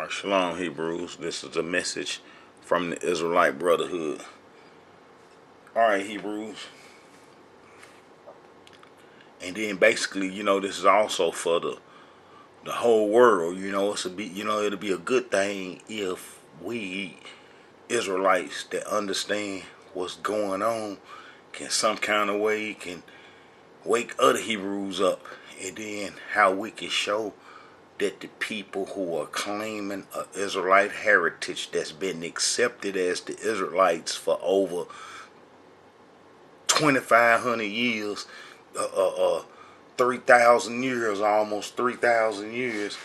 Shalom, Hebrews. This is a message from the Israelite Brotherhood. Alright, Hebrews. And then basically, this is also for the whole world. It'll be a good thing if we Israelites that understand what's going on can some kind of way can wake other Hebrews up, and then how we can show that the people who are claiming an Israelite heritage that's been accepted as the Israelites for over 2,500 years, 3,000 years, almost 3,000 years,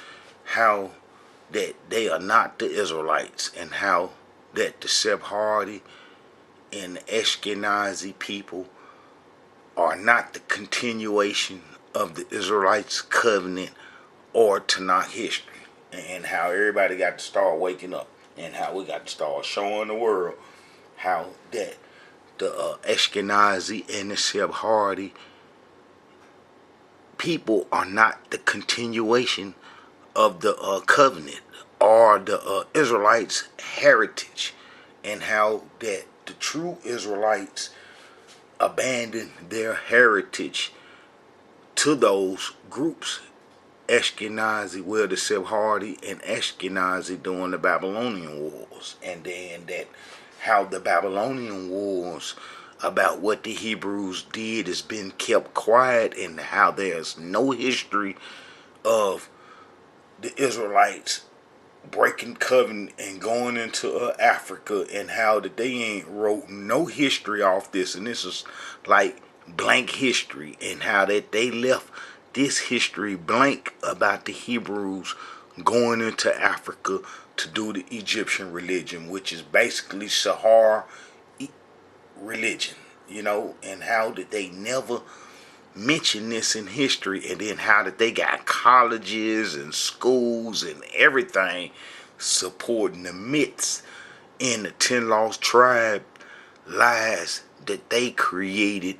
how that they are not the Israelites, and how that the Sephardi and the Ashkenazi people are not the continuation of the Israelites' covenant or Tanakh history, and how everybody got to start waking up, and how we got to start showing the world how that the Ashkenazi and the Sephardi people are not the continuation of the covenant or the Israelites' heritage, and how that the true Israelites abandon their heritage to those groups. Ashkenazi, the Sephardi and Ashkenazi during the Babylonian wars, and then that how the Babylonian wars about what the Hebrews did has been kept quiet, and how there's no history of the Israelites breaking covenant and going into Africa, and how that they ain't wrote no history off this, and this is like blank history, and how that they left this history blank about the Hebrews going into Africa to do the Egyptian religion, which is basically Sahara religion, and how did they never mention this in history, and then how did they got colleges and schools and everything supporting the myths and the 10 lost tribe lies that they created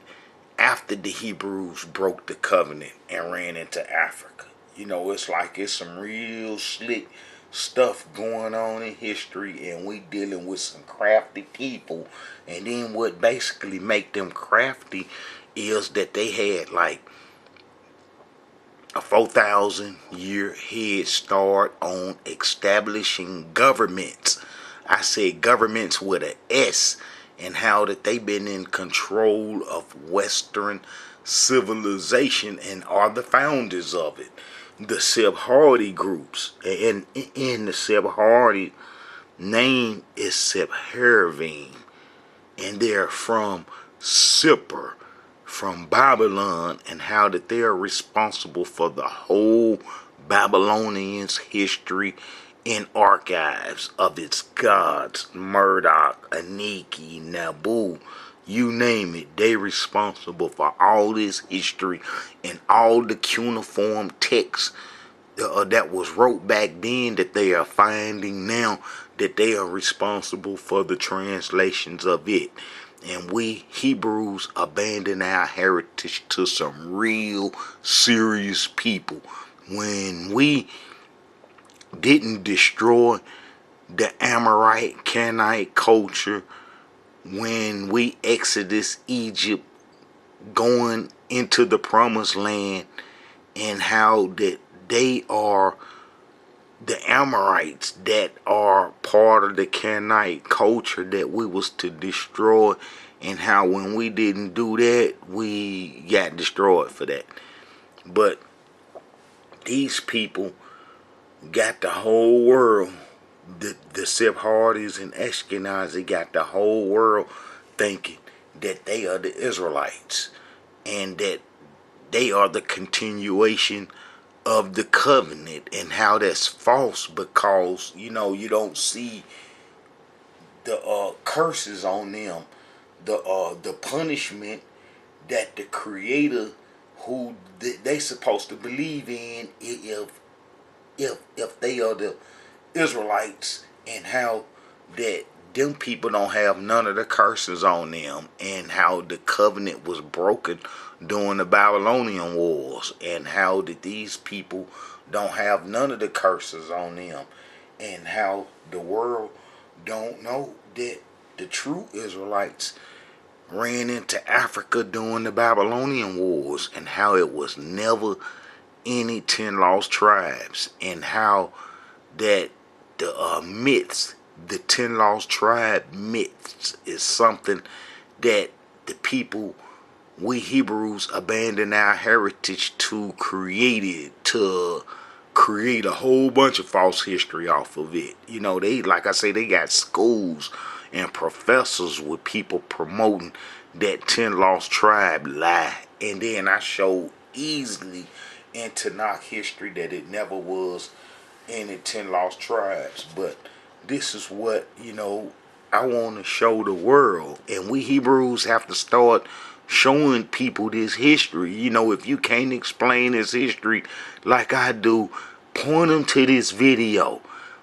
after the Hebrews broke the covenant and ran into Africa. It's like it's some real slick stuff going on in history, and we dealing with some crafty people. And then what basically make them crafty is that they had like a 4,000 year head start on establishing governments. I say governments with an S, and how that they been in control of Western civilization and are the founders of it. The Sephardi groups, and in the Sephardi name is Sephardim, and they're from Sepher, from Babylon, and how that they are responsible for the whole Babylonians' history in archives of its gods, Marduk, Aniki, Nabu, you name it. They responsible for all this history and all the cuneiform texts that was wrote back then that they are finding now, that they are responsible for the translations of it. And we Hebrews abandon our heritage to some real serious people. When we didn't destroy the Amorite, Canaanite culture, when we exodus Egypt going into the promised land, and how that they are the Amorites that are part of the Canaanite culture that we was to destroy, and how when we didn't do that, we got destroyed for that. But these people got the whole world, the Sephardis and Ashkenazi got the whole world thinking that they are the Israelites, and that they are the continuation of the covenant, and how that's false, because you don't see the curses on them, the punishment that the Creator, who they supposed to believe in, if they are the Israelites, and how that them people don't have none of the curses on them, and how the covenant was broken during the Babylonian wars, and how that these people don't have none of the curses on them, and how the world don't know that the true Israelites ran into Africa during the Babylonian wars, and how it was never any 10 lost tribes, and how that the myths, the 10 lost tribe myths, is something that the people, we Hebrews, abandoned our heritage to create a whole bunch of false history off of it. You know, they, like I say, they got schools and professors with people promoting that 10 lost tribe lie. And then I showed easily in Tanakh history that it never was any 10 lost tribes. But this is what, I want to show the world. And we Hebrews have to start showing people this history. If you can't explain this history like I do, point them to this video.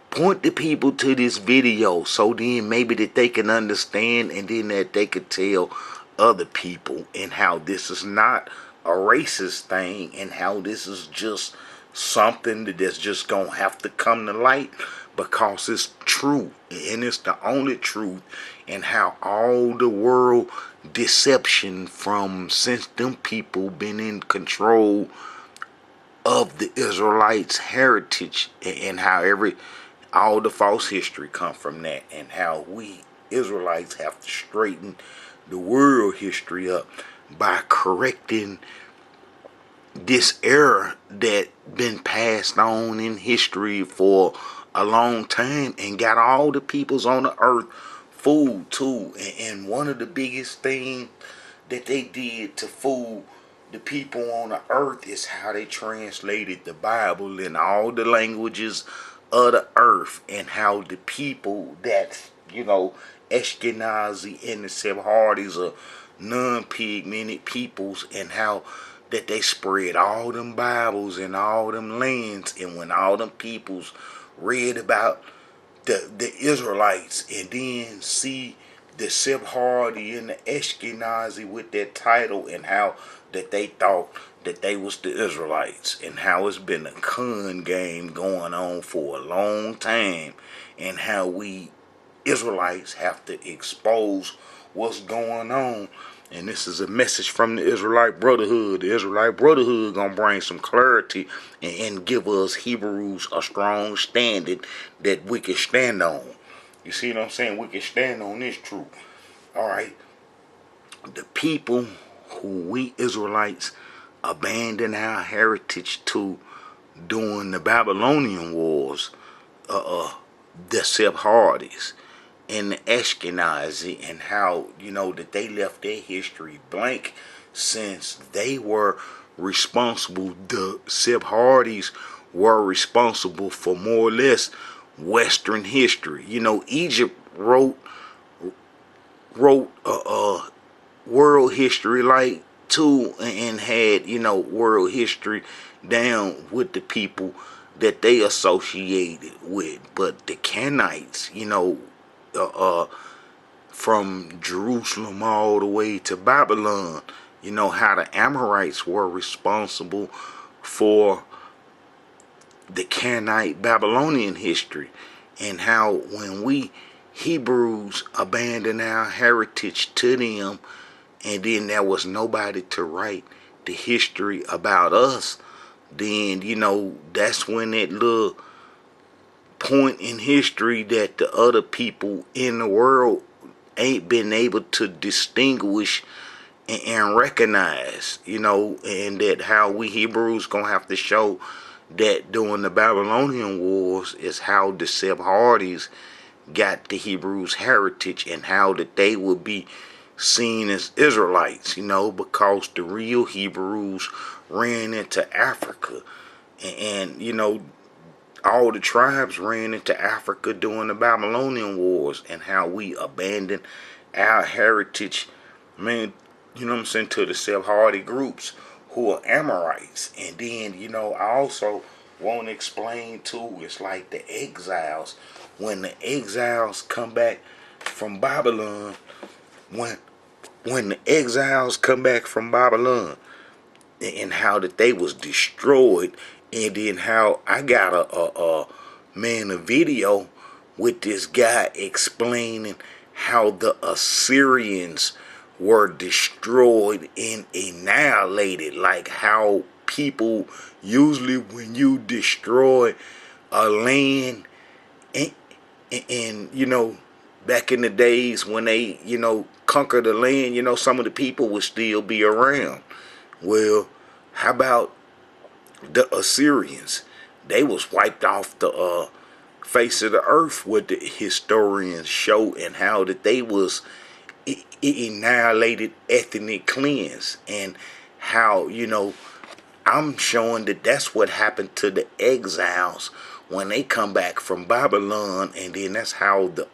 Point the people to this video, so then maybe that they can understand, and then that they could tell other people, and how this is not a racist thing, and how this is just something that's just gonna have to come to light because it's true, and it's the only truth, and how all the world deception from since them people been in control of the Israelites' heritage, and how all the false history come from that, and how we Israelites have to straighten the world history up by correcting this error that been passed on in history for a long time, and got all the peoples on the earth fooled too. And one of the biggest things that they did to fool the people on the earth is how they translated the Bible in all the languages of the earth, and how the people that, Ashkenazi and the Sephardis are non-pigmented peoples, and how that they spread all them Bibles in all them lands. And when all them peoples read about the Israelites, and then see the Sephardi and the Ashkenazi with that title, and how that they thought that they was the Israelites, and how it's been a con game going on for a long time, and how we Israelites have to expose what's going on. And this is a message from the Israelite Brotherhood. The Israelite Brotherhood gonna bring some clarity, and give us Hebrews a strong standing that we can stand on. You see what I'm saying? We can stand on this truth. Alright. The people who we Israelites abandoned our heritage to during the Babylonian wars, the Sephardis and the Ashkenazi, and how, that they left their history blank, since they were responsible, the Sephardis were responsible for more or less Western history. Egypt wrote world history like too, and had, world history down with the people that they associated with. But the Canaanites, from Jerusalem all the way to Babylon, how the Amorites were responsible for the Canaanite Babylonian history, and how when we Hebrews abandoned our heritage to them, and then there was nobody to write the history about us, then, that's when that little point in history that the other people in the world ain't been able to distinguish and recognize, and that how we Hebrews gonna have to show that during the Babylonian wars is how the Sephardis got the Hebrews' heritage, and how that they would be seen as Israelites, because the real Hebrews ran into Africa, and all the tribes ran into Africa during the Babylonian wars, and how we abandoned our heritage, man, to the Sephardi groups who are Amorites. And then, I also want to explain too, it's like the exiles, when the exiles come back from Babylon, when the exiles come back from Babylon, and how that they was destroyed, and then how I got a man, a video with this guy explaining how the Assyrians were destroyed and annihilated. Like how people usually, when you destroy a land, and you know, back in the days when they, you know, conquered the land, you know, some of the people would still be around. Well, how about the Assyrians? They was wiped off the face of the earth, what the historians show, and how that they was annihilated, ethnic cleanse, and how, you know, I'm showing that that's what happened to the exiles when they come back from Babylon, and then that's how the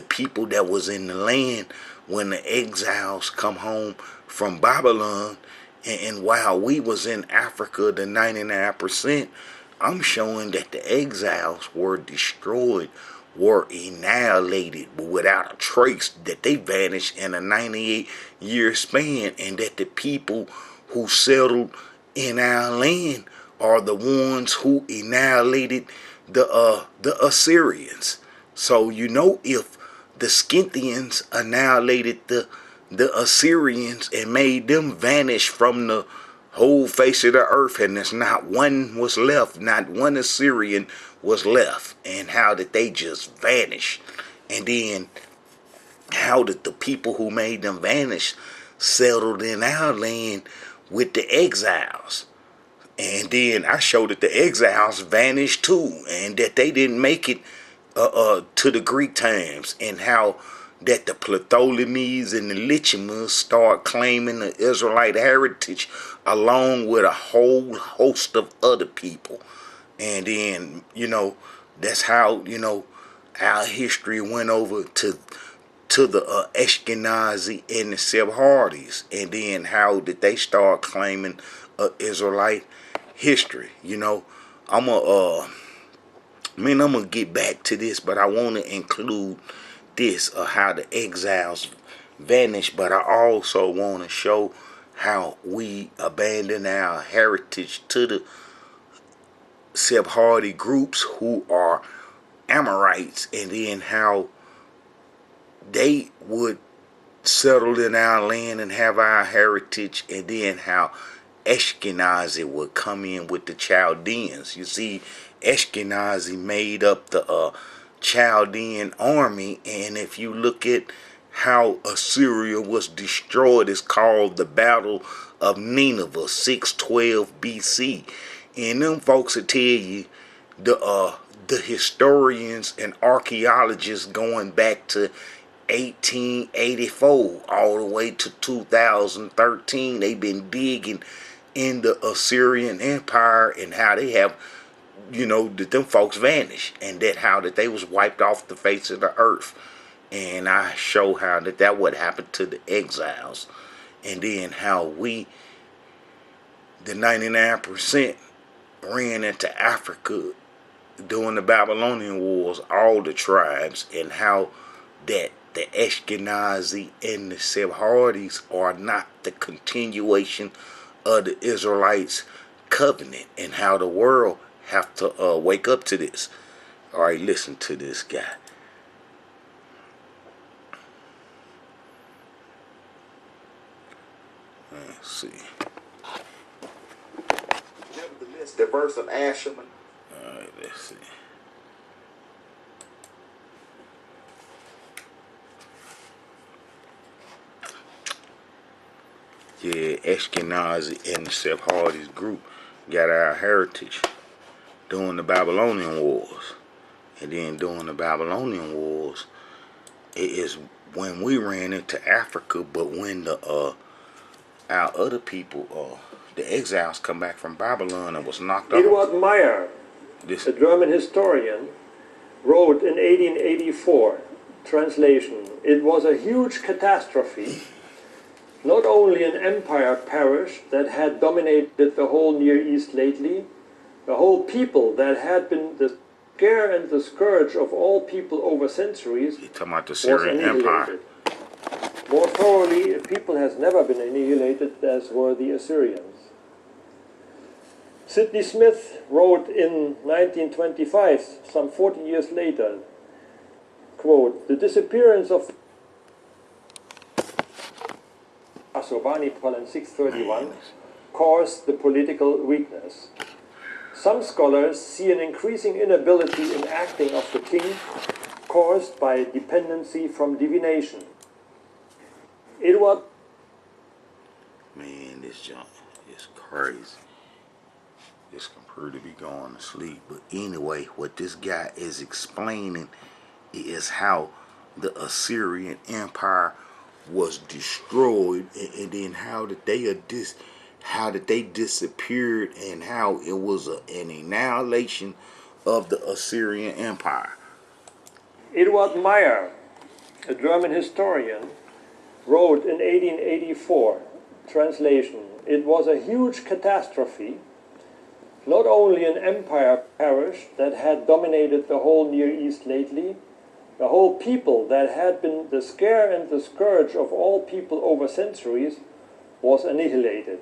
people that was in the land when the exiles come home from Babylon, and while we was in Africa, the 99%, I'm showing that the exiles were destroyed, were annihilated, but without a trace, that they vanished in a 98-year span, and that the people who settled in our land are the ones who annihilated the Assyrians. So, you know, if the Scythians annihilated the Assyrians and made them vanish from the whole face of the earth, and there's not one was left, not one Assyrian was left, and how did they just vanish? And then how did the people who made them vanish settled in our land with the exiles? And then I showed that the exiles vanished too, and that they didn't make it to the Greek times, and how that the Ptolemies and the Lichamas start claiming the Israelite heritage along with a whole host of other people. And then, you know, that's how, you know, our history went over to the Ashkenazi and the Sephardis, and then how did they start claiming Israelite history. You know, I'm gonna get back to this, but I want to include this how the exiles vanished, but I also want to show how we abandon our heritage to the Sephardi groups who are Amorites, and then how they would settle in our land and have our heritage, and then how Ashkenazi would come in with the Chaldeans. You see, Ashkenazi made up the Chaldean army, and if you look at how Assyria was destroyed, it's called the Battle of Nineveh, 612 BC. And them folks will tell you the historians and archaeologists going back to 1884 all the way to 2013, they've been digging in the Assyrian Empire, and how they have, you know, that them folks vanished, and that how that they was wiped off the face of the earth. And I show how that would happen to the exiles, and then how we, the 99%, ran into Africa during the Babylonian wars, all the tribes, and how that the Ashkenazi and the Sephardis are not the continuation of the Israelites' covenant, and how the world have to wake up to this. All right, listen to this guy. Let's see. Nevertheless, the verse of Asherman. All right, let's see. Yeah, Ashkenazi and the Sephardis group got our heritage during the Babylonian wars. And then during the Babylonian wars, it is when we ran into Africa, but when the our other people, the exiles come back from Babylon and was knocked off. Eduard Meyer, a German historian, wrote in 1884, translation, "It was a huge catastrophe. Not only an empire perished that had dominated the whole Near East lately, the whole people that had been the scare and the scourge of all people over centuries You're talking about the Syrian Empire. More thoroughly, a people has never been annihilated as were the Assyrians. Sidney Smith wrote in 1925, some 40 years later, quote, "The disappearance of Asobani in 631 caused the political weakness. Some scholars see an increasing inability in acting of the king caused by dependency from divination. It was..." Man, this junk is crazy. This can pretty be going to sleep. But anyway, what this guy is explaining is how the Assyrian Empire was destroyed, and then how that they disappeared, and how it was an annihilation of the Assyrian Empire. Eduard Meyer, a German historian, wrote in 1884, translation, "It was a huge catastrophe. Not only an empire perished that had dominated the whole Near East lately, the whole people that had been the scare and the scourge of all people over centuries was annihilated.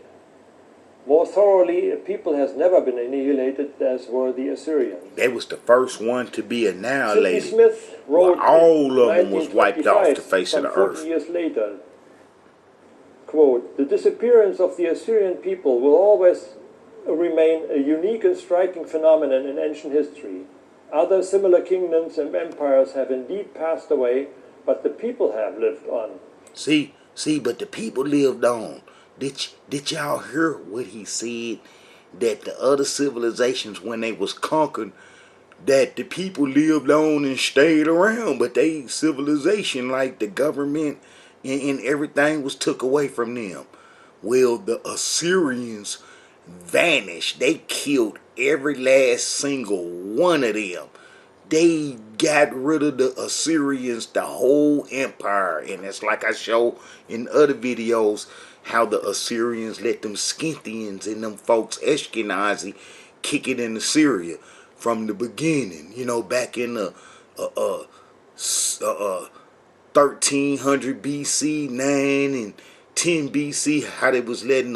More thoroughly, a people has never been annihilated as were the Assyrians." They was the first one to be annihilated. Sidney Smith wrote all of them was wiped off the face of the 40 earth. years later, quote, "The disappearance of the Assyrian people will always remain a unique and striking phenomenon in ancient history. Other similar kingdoms and empires have indeed passed away, but the people have lived on." See, but the people lived on. Did y'all hear what he said? That the other civilizations, when they was conquered, that the people lived on and stayed around, but they civilization, like the government and everything, was took away from them. Well, the Assyrians vanished. They killed every last single one of them. They got rid of the Assyrians, the whole empire. And it's like I show in other videos, how the Assyrians let them Scythians and them folks, Ashkenazi, kick it into Syria from the beginning. You know, back in the 1300 BC, 9 and 10 BC, how they was letting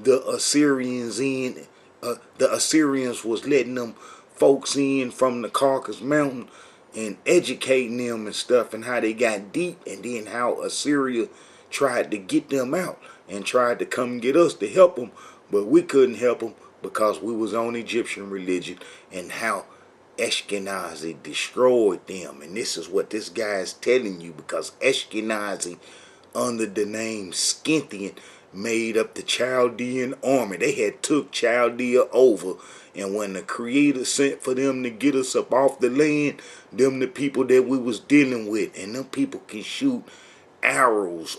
the Assyrians in. The Assyrians was letting them folks in from the Caucasus Mountain and educating them and stuff, and how they got deep, and then how Assyria tried to get them out and tried to come get us to help them, but we couldn't help them because we was on Egyptian religion, and how Ashkenazi destroyed them. And this is what this guy is telling you, because Ashkenazi, under the name Scythian, made up the Chaldean army. They had took Chaldea over, and when the Creator sent for them to get us up off the land, them the people that we was dealing with, and them people can shoot arrows,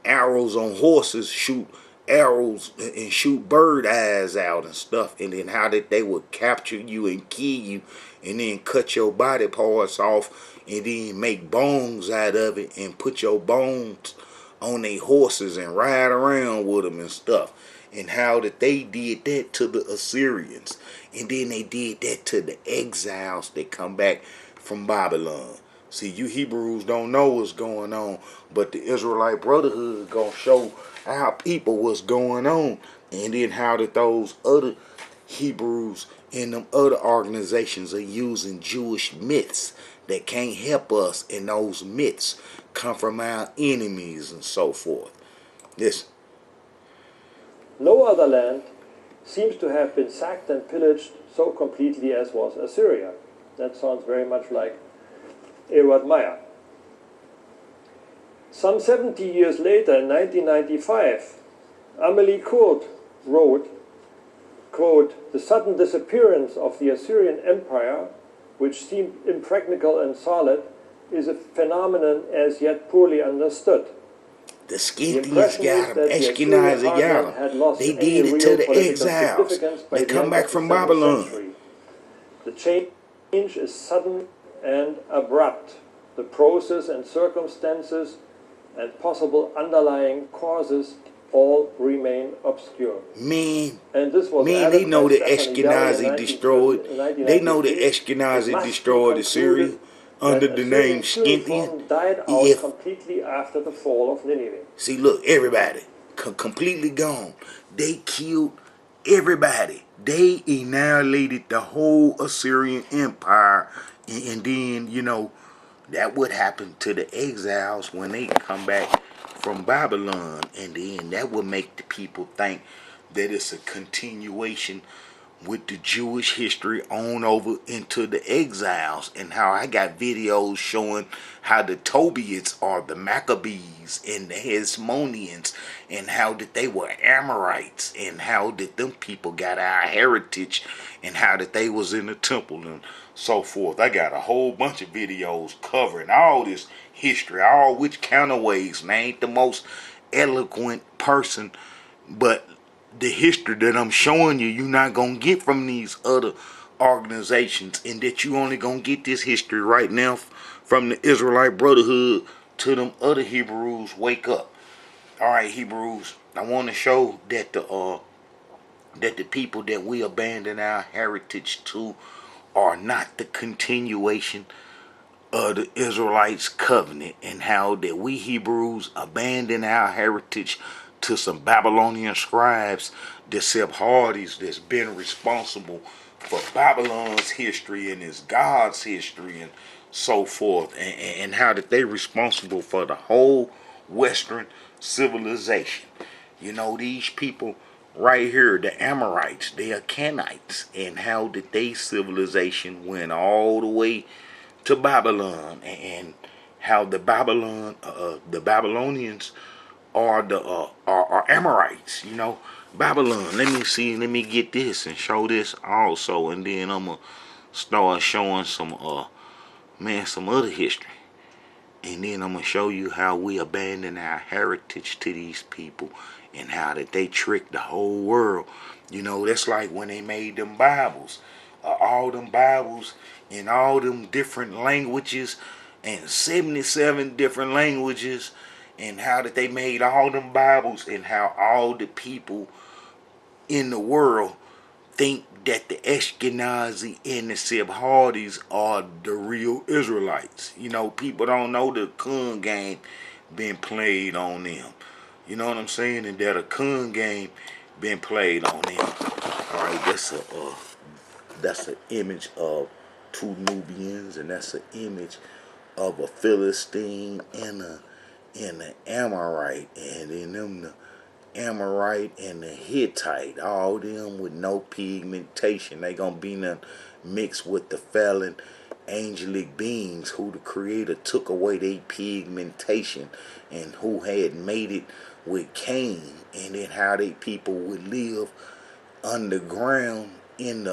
arrows on horses, shoot arrows and shoot bird eyes out and stuff, and then how that they would capture you and kill you, and then cut your body parts off, and then make bones out of it, and put your bones on their horses and ride around with them and stuff. And how that they did that to the Assyrians, and then they did that to the exiles that come back from Babylon. See, you Hebrews don't know what's going on, but the Israelite Brotherhood gonna show how people what's going on, and then how that those other Hebrews and them other organizations are using Jewish myths that can't help us, and those myths come from our enemies and so forth. Listen. "No other land seems to have been sacked and pillaged so completely as was Assyria." That sounds very much like Eduard Meyer. Some 70 years later, in 1995, Amélie Court wrote, quote, "The sudden disappearance of the Assyrian Empire, which seemed impregnable and solid, is a phenomenon as yet poorly understood. The Scythians got them, Ashkenazi got them. They did it to the exiles. They come back from Babylon. The change is sudden and abrupt. The process and circumstances and possible underlying causes all remain obscure." Man, and this was they know that Ashkenazi destroyed. They know that Ashkenazi destroyed Assyria under the name Scythian. Died out completely after the fall of Nineveh. See, look, everybody completely gone. They killed everybody. They annihilated the whole Assyrian Empire. And then, you know, that would happen to the exiles when they come back from Babylon. And then that would make the people think that it's a continuation with the Jewish history on over into the exiles, and how I got videos showing how the Tobiats are the Maccabees and the Hasmoneans, and how that they were Amorites, and how that them people got our heritage, and how that they was in the temple and so forth. I got a whole bunch of videos covering all this history, all which counterways, and I ain't the most eloquent person, but the history that I'm showing you, you're not going to get from these other organizations, and that you only going to get this history right now from the Israelite Brotherhood to them other Hebrews. Wake up. All right, Hebrews, I want to show that the people that we abandon our heritage to are not the continuation of the Israelites' covenant, and how that we Hebrews abandon our heritage to some Babylonian scribes, the Sephardis, that's been responsible for Babylon's history and its God's history and so forth, and how that they responsible for the whole Western civilization. You know, these people right here, the Amorites, the Ashkenazi, and how that they civilization went all the way to Babylon, and how the Babylonians are the are Amorites. You know, Babylon. Let me get this and show this also, and then I'm gonna start showing some some other history, and then I'm gonna show you how we abandon our heritage to these people, and how that they tricked the whole world. You know, that's like when they made them Bibles, all them Bibles in all them different languages, and 77 different languages, and how that they made all them Bibles, and how all the people in the world think that the Ashkenazi and the Sephardis are the real Israelites. You know, people don't know the Kun game been played on them. You know what I'm saying? And that a Kun game been played on them. All right, that's an image of two Nubians, and that's an image of a Philistine and an Amorite, and then them the Amorite and the Hittite, all them with no pigmentation. They gonna be mixed with the fallen angelic beings who the Creator took away their pigmentation, and who had made it with Cain, and then how they people would live underground in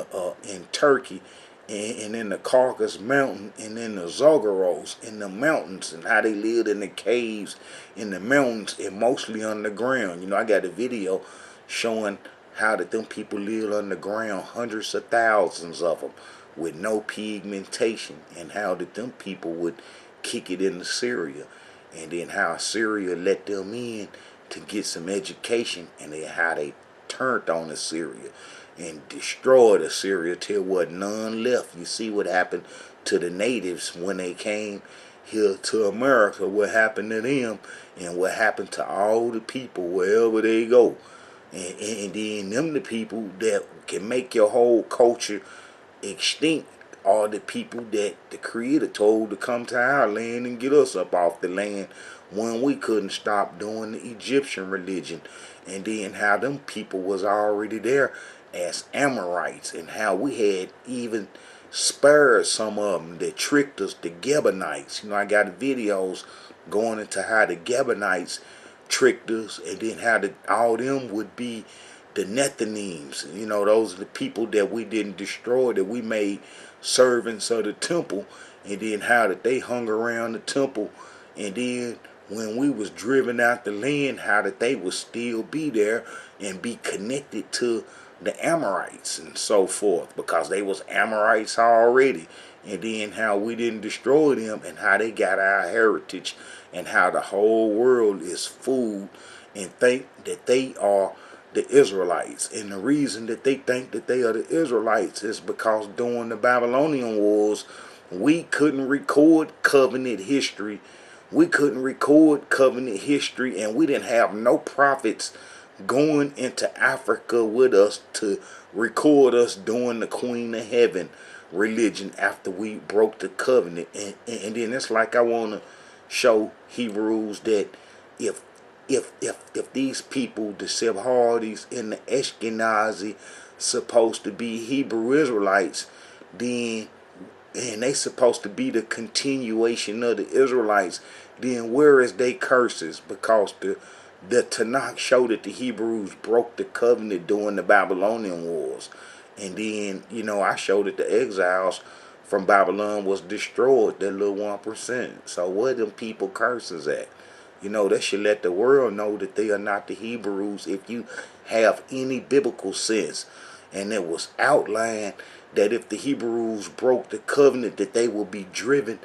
Turkey, and in the Caucasus Mountain, and in the Zagros in the mountains, and how they lived in the caves in the mountains, and mostly underground. You know, I got a video showing how that them people lived underground, hundreds of thousands of them, with no pigmentation, and how that them people would kick it into Syria, and then how Syria let them in to get some education, and then how they turned on Assyria and destroyed Assyria till what none left. You see what happened to the natives when they came here to America, what happened to them, and what happened to all the people wherever they go. And then them the people that can make your whole culture extinct are the people that the Creator told to come to our land and get us up off the land when we couldn't stop doing the Egyptian religion. And then how them people was already there as Amorites, and how we had even spared some of them that tricked us, the Gadites. You know, I got videos going into how the Gadites tricked us, and then how all them would be the Nethinims. You know, those are the people that we didn't destroy, that we made servants of the temple, and then how that they hung around the temple, and then when we was driven out the land, how that they would still be there and be connected to the Amorites and so forth, because they was Amorites already. And then how we didn't destroy them, and how they got our heritage, and how the whole world is fooled and think that they are the Israelites. And the reason that they think that they are the Israelites is because during the Babylonian wars, we couldn't record covenant history. We couldn't record covenant history, and we didn't have no prophets going into Africa with us to record us doing the Queen of Heaven religion after we broke the covenant. And then it's like I want to show Hebrews that if these people, the Sephardis and the Ashkenazi, supposed to be Hebrew Israelites, then and they supposed to be the continuation of the Israelites, then where is they curses? Because the Tanakh showed that the Hebrews broke the covenant during the Babylonian wars. And then, I showed that the exiles from Babylon was destroyed, that little 1%. So where them people curses at? They should let the world know that they are not the Hebrews if you have any biblical sense. And it was outlined that if the Hebrews broke the covenant, that they will be driven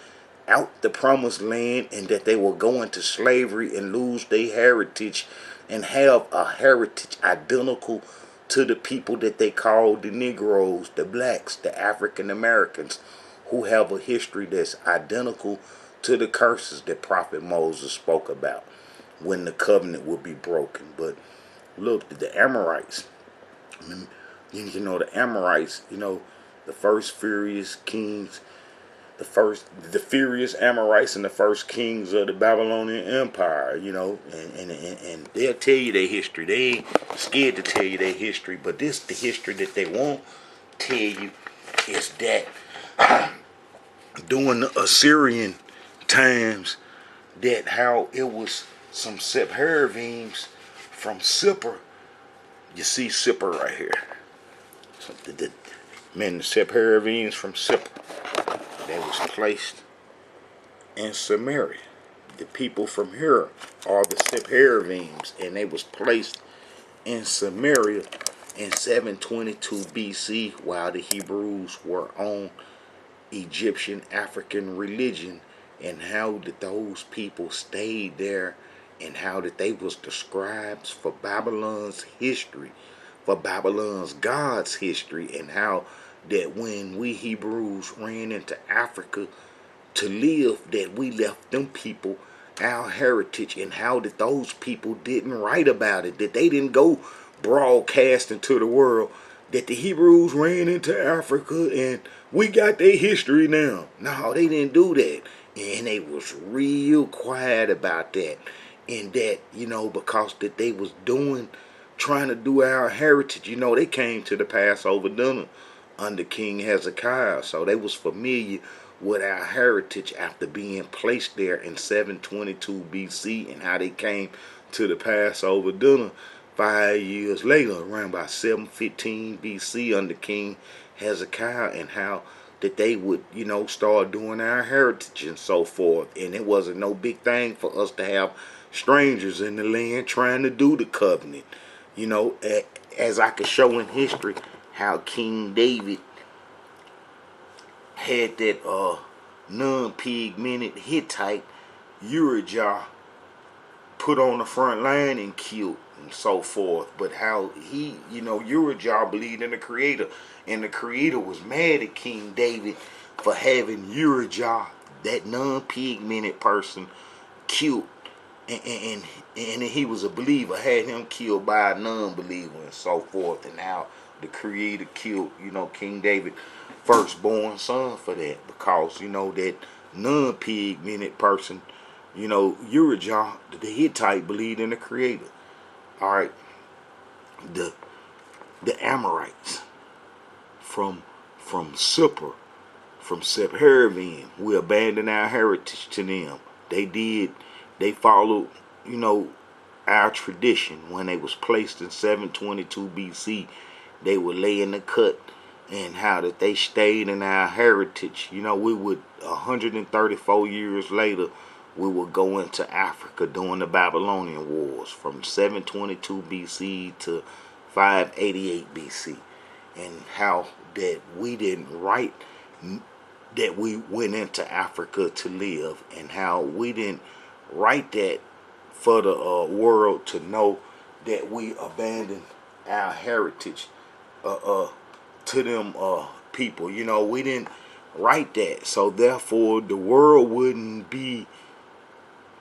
out the promised land and that they will go into slavery and lose their heritage and have a heritage identical to the people that they call the Negroes, the blacks, the African Americans, who have a history that's identical to the curses that Prophet Moses spoke about when the covenant would be broken. But look, the Amorites, the Amorites, the first furious kings, the furious Amorites and the first kings of the Babylonian Empire, and they'll tell you their history. They ain't scared to tell you their history, but the history that they won't tell you is that during the Assyrian times, that how it was some Sephardims from Sipper. You see Sipper right here. So the Sephardims from Sipper, they was placed in Samaria. The people from here are the Sephardims, and they was placed in Samaria in 722 BC while the Hebrews were on Egyptian African religion, and how that those people stayed there, and how that they was the scribes for Babylon's history, for Babylon's God's history, and how that when we Hebrews ran into Africa to live, that we left them people our heritage, and how that those people didn't write about it, that they didn't go broadcasting to the world that the Hebrews ran into Africa and we got their history now. No, they didn't do that. And they was real quiet about that. And that, because that they was trying to do our heritage. They came to the Passover dinner under King Hezekiah. So they was familiar with our heritage after being placed there in 722 BC, and how they came to the Passover dinner 5 years later, around about 715 BC under King Hezekiah, and how that they would, start doing our heritage and so forth. And it wasn't no big thing for us to have strangers in the land trying to do the covenant. As I could show in history, how King David had that non-pigmented Hittite Urijah put on the front line and killed and so forth. But how he, Urijah believed in the Creator, and the Creator was mad at King David for having Urijah, that non-pigmented person, killed, and he was a believer, had him killed by a non-believer and so forth. And how the Creator killed, King David firstborn son for that, because that non-pigmented person, Urijah, the Hittite, believed in the Creator. All right, the Amorites from Sipper, from Sephardim, we abandoned our heritage to them. They followed, our tradition. When they was placed in 722 BC, they would lay in the cut, and how that they stayed in our heritage. We would, 134 years later, we would go into Africa during the Babylonian wars from 722 BC to 588 BC. And how that we didn't write that we went into Africa to live, and how we didn't write that for the world to know that we abandoned our heritage to them people. We didn't write that, so therefore the world wouldn't be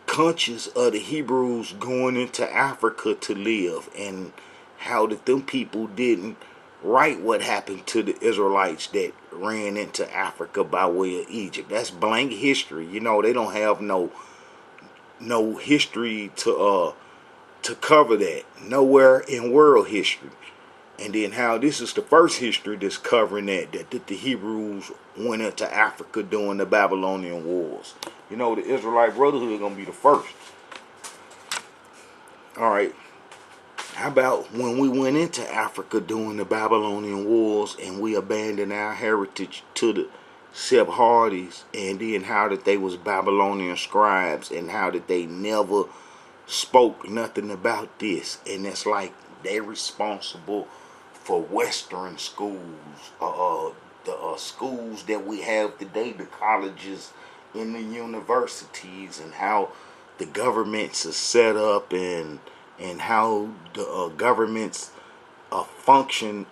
conscious of the Hebrews going into Africa to live, and how that them people didn't write what happened to the Israelites that ran into Africa by way of Egypt. That's blank history. You know, they don't have no history to cover that nowhere in world history. And then how this is the first history that's covering that the Hebrews went into Africa during the Babylonian wars. You know, the Israelite Brotherhood gonna be the first. All right. How about when we went into Africa during the Babylonian wars and we abandoned our heritage to the Sephardis, and then how that they was Babylonian scribes, and how that they never spoke nothing about this, and it's like they responsible for Western schools, the schools that we have today, the colleges and the universities, and how the governments are set up, and how the governments function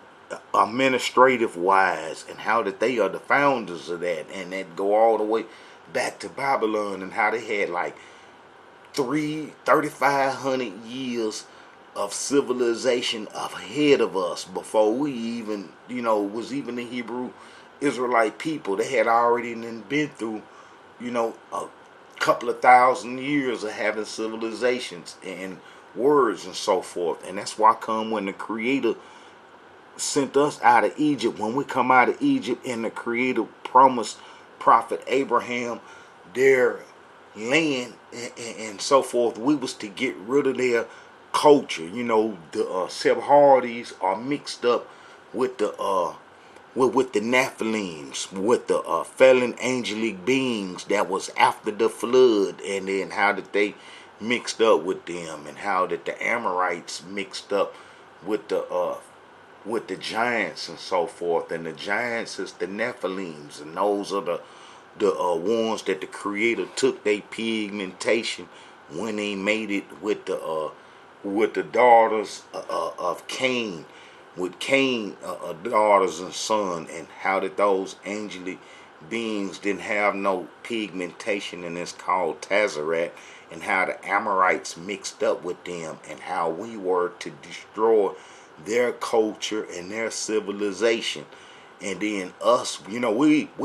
administrative wise, and how that they are the founders of that, and that go all the way back to Babylon, and how they had like 3,500 years of civilization ahead of us before we even, was even the Hebrew Israelite people. They had already been through, a couple of thousand years of having civilizations and words and so forth. And that's why come when the Creator sent us out of Egypt, when we come out of Egypt, and the Creator promised Prophet Abraham their land and so forth, we was to get rid of their culture. The Sephardis are mixed up with the Nephilims, with the fallen angelic beings that was after the flood, and then how that they mixed up with them, and how that the Amorites mixed up with the giants and so forth. And the giants is the Nephilims, and those are the ones that the Creator took their pigmentation when they made it with the daughters of Cain, with Cain daughters and son, and how that those angelic beings didn't have no pigmentation, and it's called Tazarat, and how the Amorites mixed up with them, and how we were to destroy their culture and their civilization. And then us, we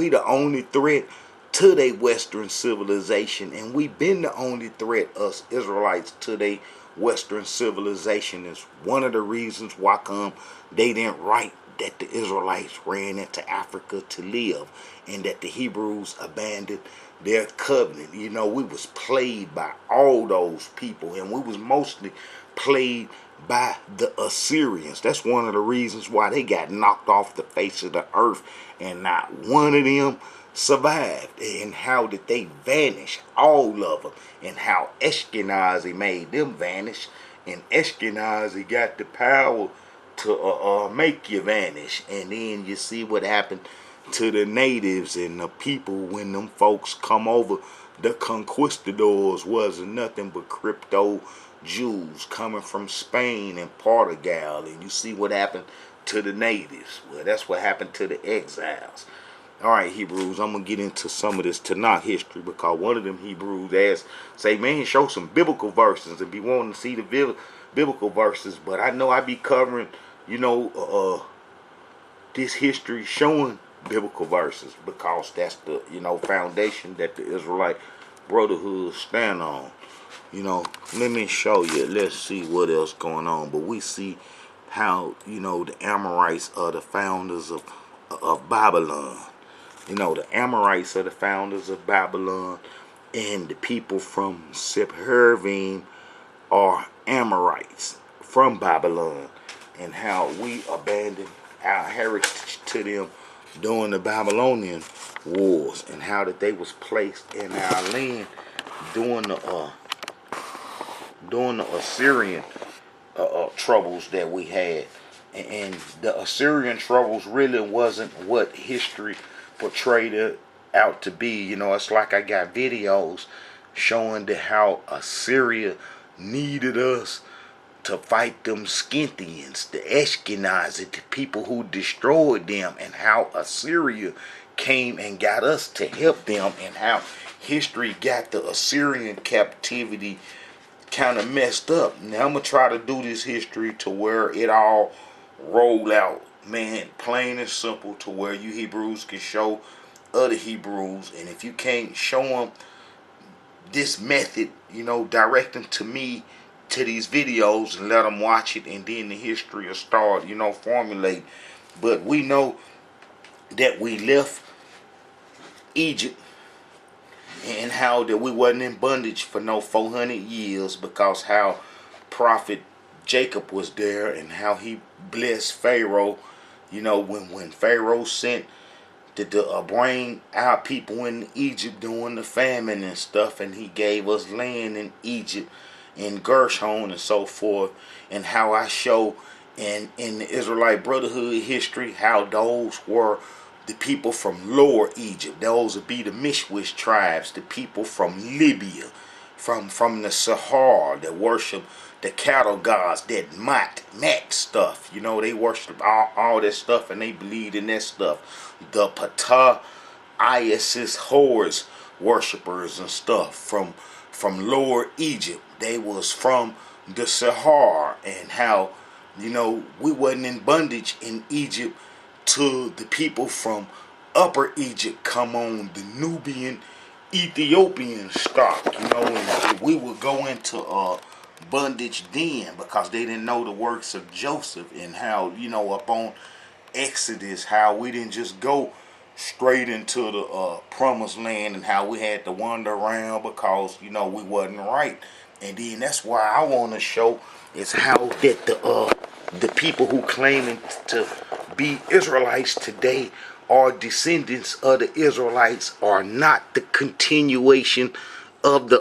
the only threat to their Western civilization, and we been the only threat, us Israelites, to their Western civilization. Is one of the reasons why come they didn't write that the Israelites ran into Africa to live, and that the Hebrews abandoned their covenant. We was played by all those people, and we was mostly played by the Assyrians. That's one of the reasons why they got knocked off the face of the earth, and not one of them survived. And how did they vanish, all of them, and how Ashkenazi made them vanish, and Ashkenazi got the power to make you vanish. And then you see what happened to the natives and the people when them folks come over. The conquistadors wasn't nothing but crypto Jews coming from Spain and Portugal, and you see what happened to the natives. Well, that's what happened to the exiles. All right, Hebrews, I'm going to get into some of this Tanakh history, because one of them Hebrews asked, say, man, show some biblical verses, and be wanting to see the biblical verses. But I know I be covering, this history showing biblical verses, because that's the, foundation that the Israelite Brotherhood stand on. Let me show you. Let's see what else going on. But we see how, the Amorites are the founders of Babylon. The Amorites are the founders of Babylon, and the people from Sephardi are Amorites from Babylon, and how we abandoned our heritage to them during the Babylonian wars, and how that they was placed in our land during the Assyrian troubles that we had. And the Assyrian troubles really wasn't what history portrayed it out to be. It's like I got videos showing how Assyria needed us to fight them Scythians, the Ashkenazi, the people who destroyed them, and how Assyria came and got us to help them, and how history got the Assyrian captivity kind of messed up. Now I'm gonna try to do this history to where it all roll out, man, plain and simple, to where you Hebrews can show other Hebrews. And if you can't show them this method, direct them to me, to these videos, and let them watch it, and then the history will start, formulate. But we know that we left Egypt, and how that we wasn't in bondage for no 400 years, because how prophet Jacob was there, and how he blessed Pharaoh, when Pharaoh sent to bring our people in Egypt during the famine and stuff, and he gave us land in Egypt, in Gershon and so forth. And how I show in the Israelite Brotherhood history how those were the people from Lower Egypt. Those would be the Mischief tribes, the people from Libya, from the Sahara, that worship the cattle gods, that Mat stuff. They worship all that stuff, and they believed in that stuff. The Ptah, Isis, Horus worshippers and stuff from Lower Egypt. They was from the Sahara, and how we wasn't in bondage in Egypt to the people from Upper Egypt come on, the Nubian, Ethiopian stock, and we would go into bondage then, because they didn't know the works of Joseph, and how, up on Exodus, how we didn't just go straight into the promised land, and how we had to wander around because, we wasn't right. And then that's why I want to show is how that the people who claiming to be Israelites today are descendants of the Israelites, are not the continuation of the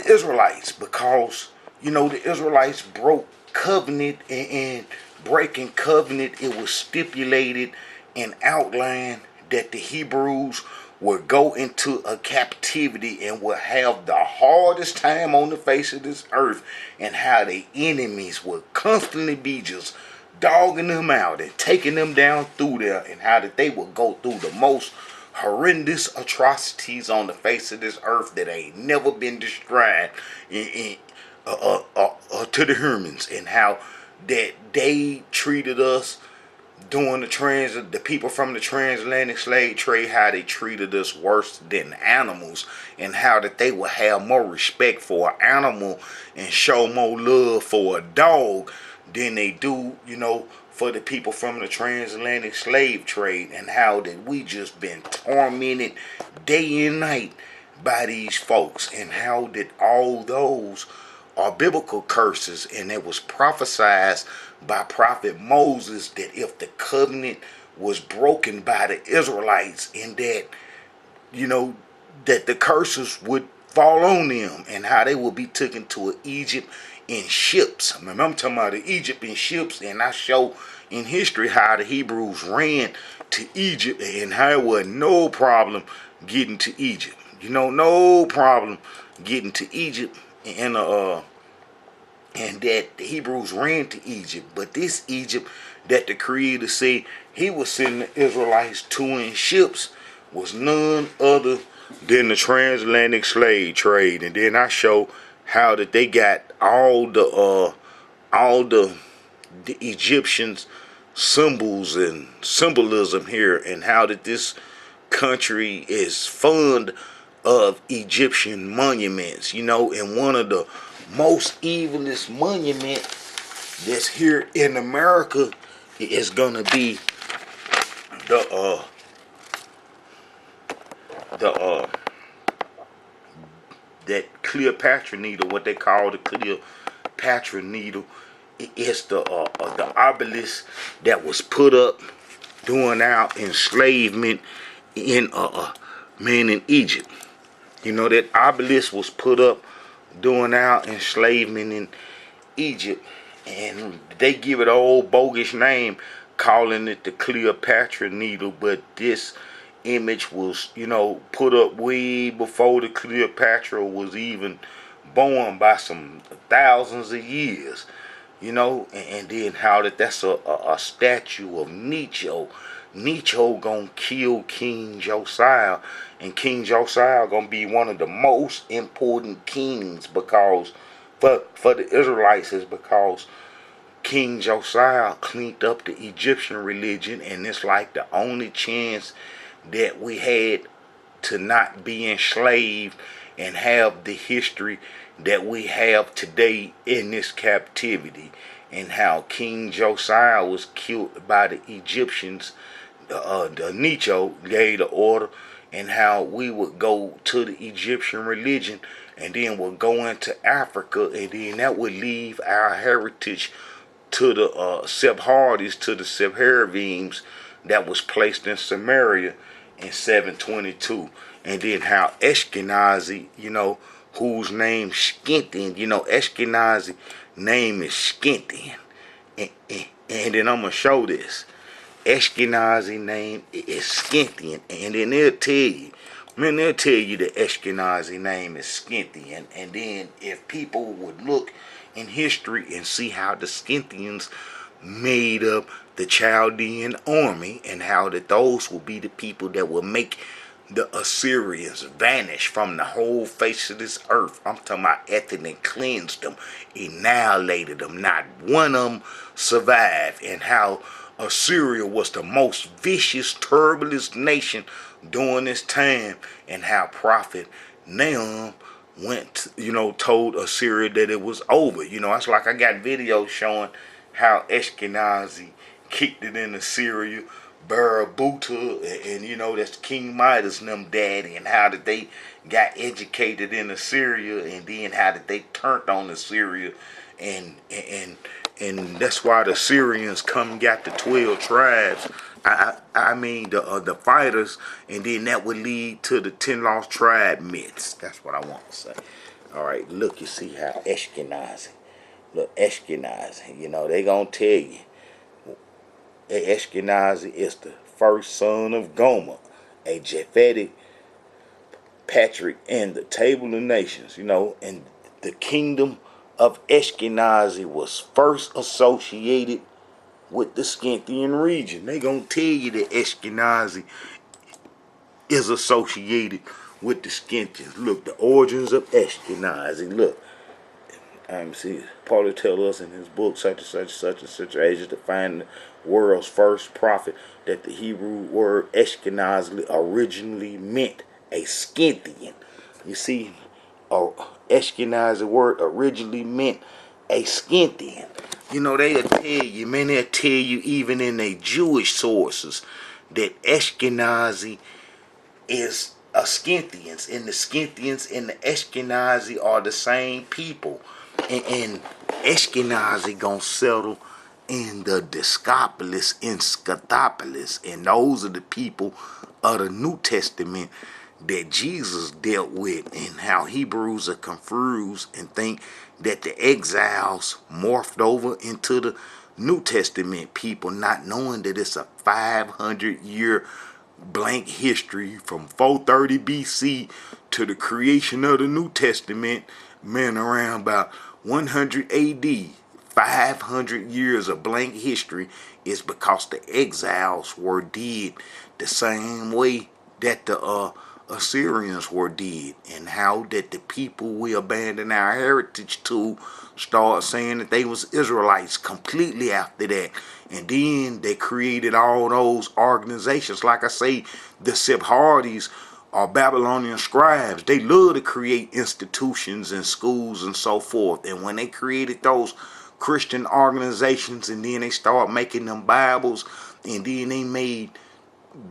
Israelites, because the Israelites broke covenant, and breaking covenant, it was stipulated and outlined that the Hebrews would go into a captivity and would have the hardest time on the face of this earth, and how the enemies would constantly be just dogging them out and taking them down through there, and how that they would go through the most horrendous atrocities on the face of this earth that ain't never been described to the humans, and how that they treated us during the people from the transatlantic slave trade, how they treated us worse than animals, and how that they would have more respect for an animal and show more love for a dog than they do, for the people from the transatlantic slave trade, and how that we just been tormented day and night by these folks, and how that all those are biblical curses, and it was prophesied by prophet Moses that if the covenant was broken by the Israelites, and that that the curses would fall on them, and how they would be taken to Egypt in ships. I mean, I'm talking about Egypt in ships, and I show in history how the Hebrews ran to Egypt, and how it was no problem getting to Egypt. No problem getting to Egypt, and that the Hebrews ran to Egypt. But this Egypt that the Creator said he was sending the Israelites to in ships was none other than the transatlantic slave trade. And then I show how that they got all the Egyptians symbols and symbolism here, and how that this country is fond of Egyptian monuments, and one of the most evilest monument that's here in America is gonna be the that Cleopatra needle, what they call the Cleopatra needle. It's the obelisk that was put up during our enslavement in in Egypt. That obelisk was put up during our enslavement in Egypt, and they give it an old bogus name, calling it the Cleopatra needle. But this image was, put up way before the Cleopatra was even born, by some thousands of years. And then how that's a statue of Necho. Necho gonna kill King Josiah, And King Josiah gonna be one of the most important kings because for the Israelites is because King Josiah cleaned up the Egyptian religion, and it's like the only chance that we had to not be enslaved and have the history that we have today in this captivity. And how King Josiah was killed by the Egyptians, the Necho gave the order, and how we would go to the Egyptian religion and then we'll go into Africa, and then that would leave our heritage to the Sephardis, to the Sephardims that was placed in Samaria in 722. And then how Ashkenazi, whose name Skintin, Ashkenazi name is Skintin. And then I'm going to show this. Ashkenazi name is Skintin. And then they'll tell you the Ashkenazi name is Skintin. And then if people would look in history and see how the Scythians made up the Chaldean army, and how that those will be the people that will make the Assyrians vanish from the whole face of this earth. I'm talking about ethnic cleansed them, annihilated them. Not one of them survived. And how Assyria was the most vicious, turbulent nation during this time. And how Prophet Nahum told Assyria that it was over. It's like I got videos showing how Ashkenazi kicked it in Assyria, Barabuta, and that's King Midas and them daddy, and how that they got educated in Assyria, and then how that they turned on Assyria, and that's why the Syrians come and got the 12 tribes. I mean the fighters, and then that would lead to the 10 lost tribe myths. That's what I want to say. All right, look, you see how Ashkenazi. Look, Ashkenazi. They gonna tell you Ashkenazi is the first son of Gomer, a Japhetic patriarch in the Table of Nations. And the kingdom of Ashkenazi was first associated with the Scythian region. They gonna tell you that Ashkenazi is associated with the Scythians. Look, the origins of Ashkenazi. Look, see, Paul tells us in his book, such and such, such and such ages, to find the world's first prophet, that the Hebrew word Ashkenazi originally meant a Scythian. You see, Ashkenazi word originally meant a Scythian. They'll tell you even in their Jewish sources that Ashkenazi is a Scythians, and the Scythians and the Ashkenazi are the same people. And Ashkenazi gonna settle in the Discopolis, in Scythopolis, and those are the people of the New Testament that Jesus dealt with, and how Hebrews are confused and think that the exiles morphed over into the New Testament people, not knowing that it's a 500-year blank history from 430 BC to the creation of the New Testament, around about 100 AD. 500 years of blank history is because the exiles were dead the same way that the Assyrians were dead, and how that the people we abandoned our heritage to start saying that they was Israelites completely after that. And then they created all those organizations. Like I say, the Sephardis are Babylonian scribes. They love to create institutions and schools and so forth. And when they created those Christian organizations, and then they start making them Bibles, and then they made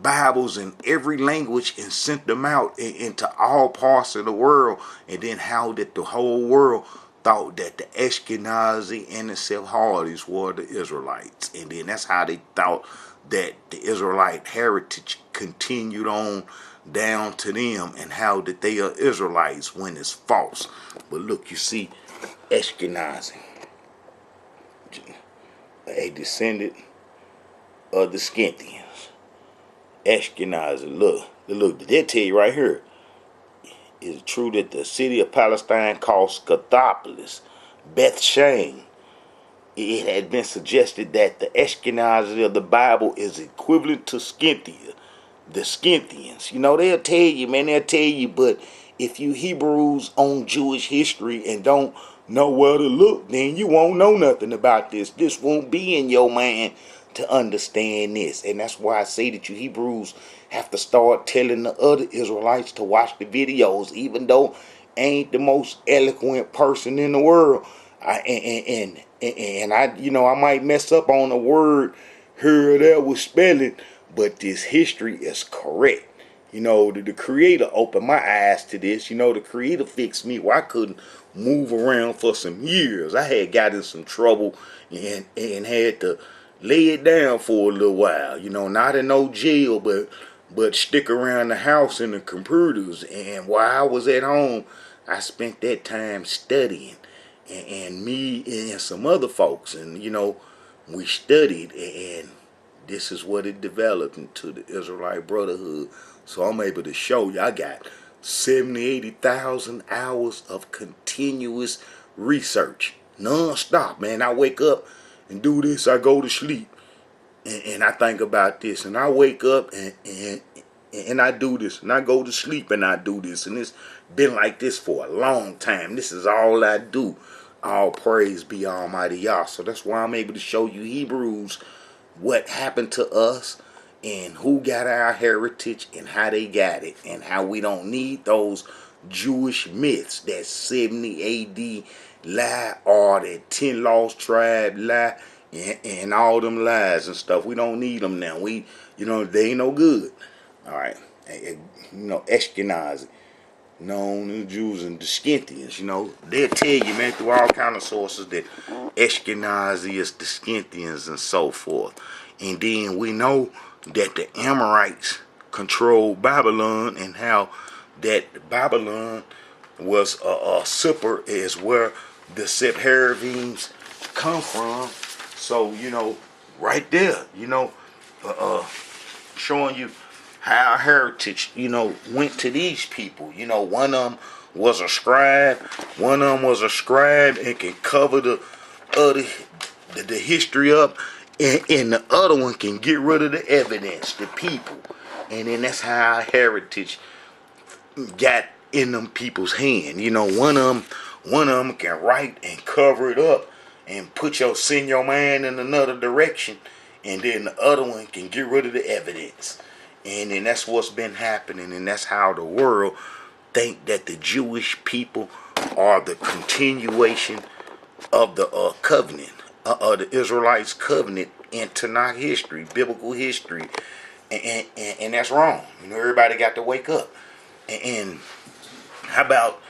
Bibles in every language and sent them out into all parts of the world. And then how that the whole world thought that the Ashkenazi and the Sephardis were the Israelites. And then that's how they thought that the Israelite heritage continued on down to them, and how that they are Israelites when it's false. But look, you see, Ashkenazi, a descendant of the Scythians. Ashkenazi, look, they tell you right here. Is it true that the city of Palestine called Scythopolis, Beth Shan, it had been suggested that the Ashkenazi of the Bible is equivalent to Scythia, the Scythians. You know, they'll tell you, man, they'll tell you, but if you Hebrews on Jewish history and don't know where to look, then you won't know nothing about this. This won't be in your mind to understand this. And that's why I say that you Hebrews have to start telling the other Israelites to watch the videos, even though I ain't the most eloquent person in the world. And I, you know, I might mess up on a word here or there with spelling, but this history is correct. You know, the Creator opened my eyes to this. You know, the Creator fixed me where I couldn't move around for some years. I had got in some trouble and had to lay it down for a little while. You know, not in no jail, but stick around the house in the computers. And while I was at home, I spent that time studying. And me and some other folks, and you know, we studied, and this is what it developed into the Israelite Brotherhood. So I'm able to show you I got 70, 80,000 hours of continuous research, non-stop, man. I wake up and do this, I go to sleep, and I think about this, and I wake up and I do this, and I go to sleep and I do this, and it's been like this for a long time. This is all I do. All praise be Almighty Yah. So that's why I'm able to show you Hebrews, what happened to us, and who got our heritage, and how they got it, and how we don't need those Jewish myths, that 70 AD lie, or that 10 lost tribe lie, and all them lies and stuff. We don't need them now. We, you know, they ain't no good. All right, you know, Ashkenazi, known as Jews, and the Scythians, you know, they'll tell you, man, through all kind of sources that Ashkenazi is the Scythians and so forth. And then we know that the Amorites controlled Babylon, and how that Babylon was a Sepher, is where the Sephardians come from. So, you know, right there, you know, showing you how our heritage, you know, went to these people. You know, one of them was a scribe. One of them was a scribe and can cover the other, the history up, and the other one can get rid of the evidence, the people. And then that's how our heritage got in them people's hand. You know, one of them can write and cover it up and send your man in another direction, and then the other one can get rid of the evidence. And then that's what's been happening, and that's how the world think that the Jewish people are the continuation of the covenant, the Israelites' covenant in Tanakh history, biblical history, and that's wrong. You know, everybody got to wake up. And how about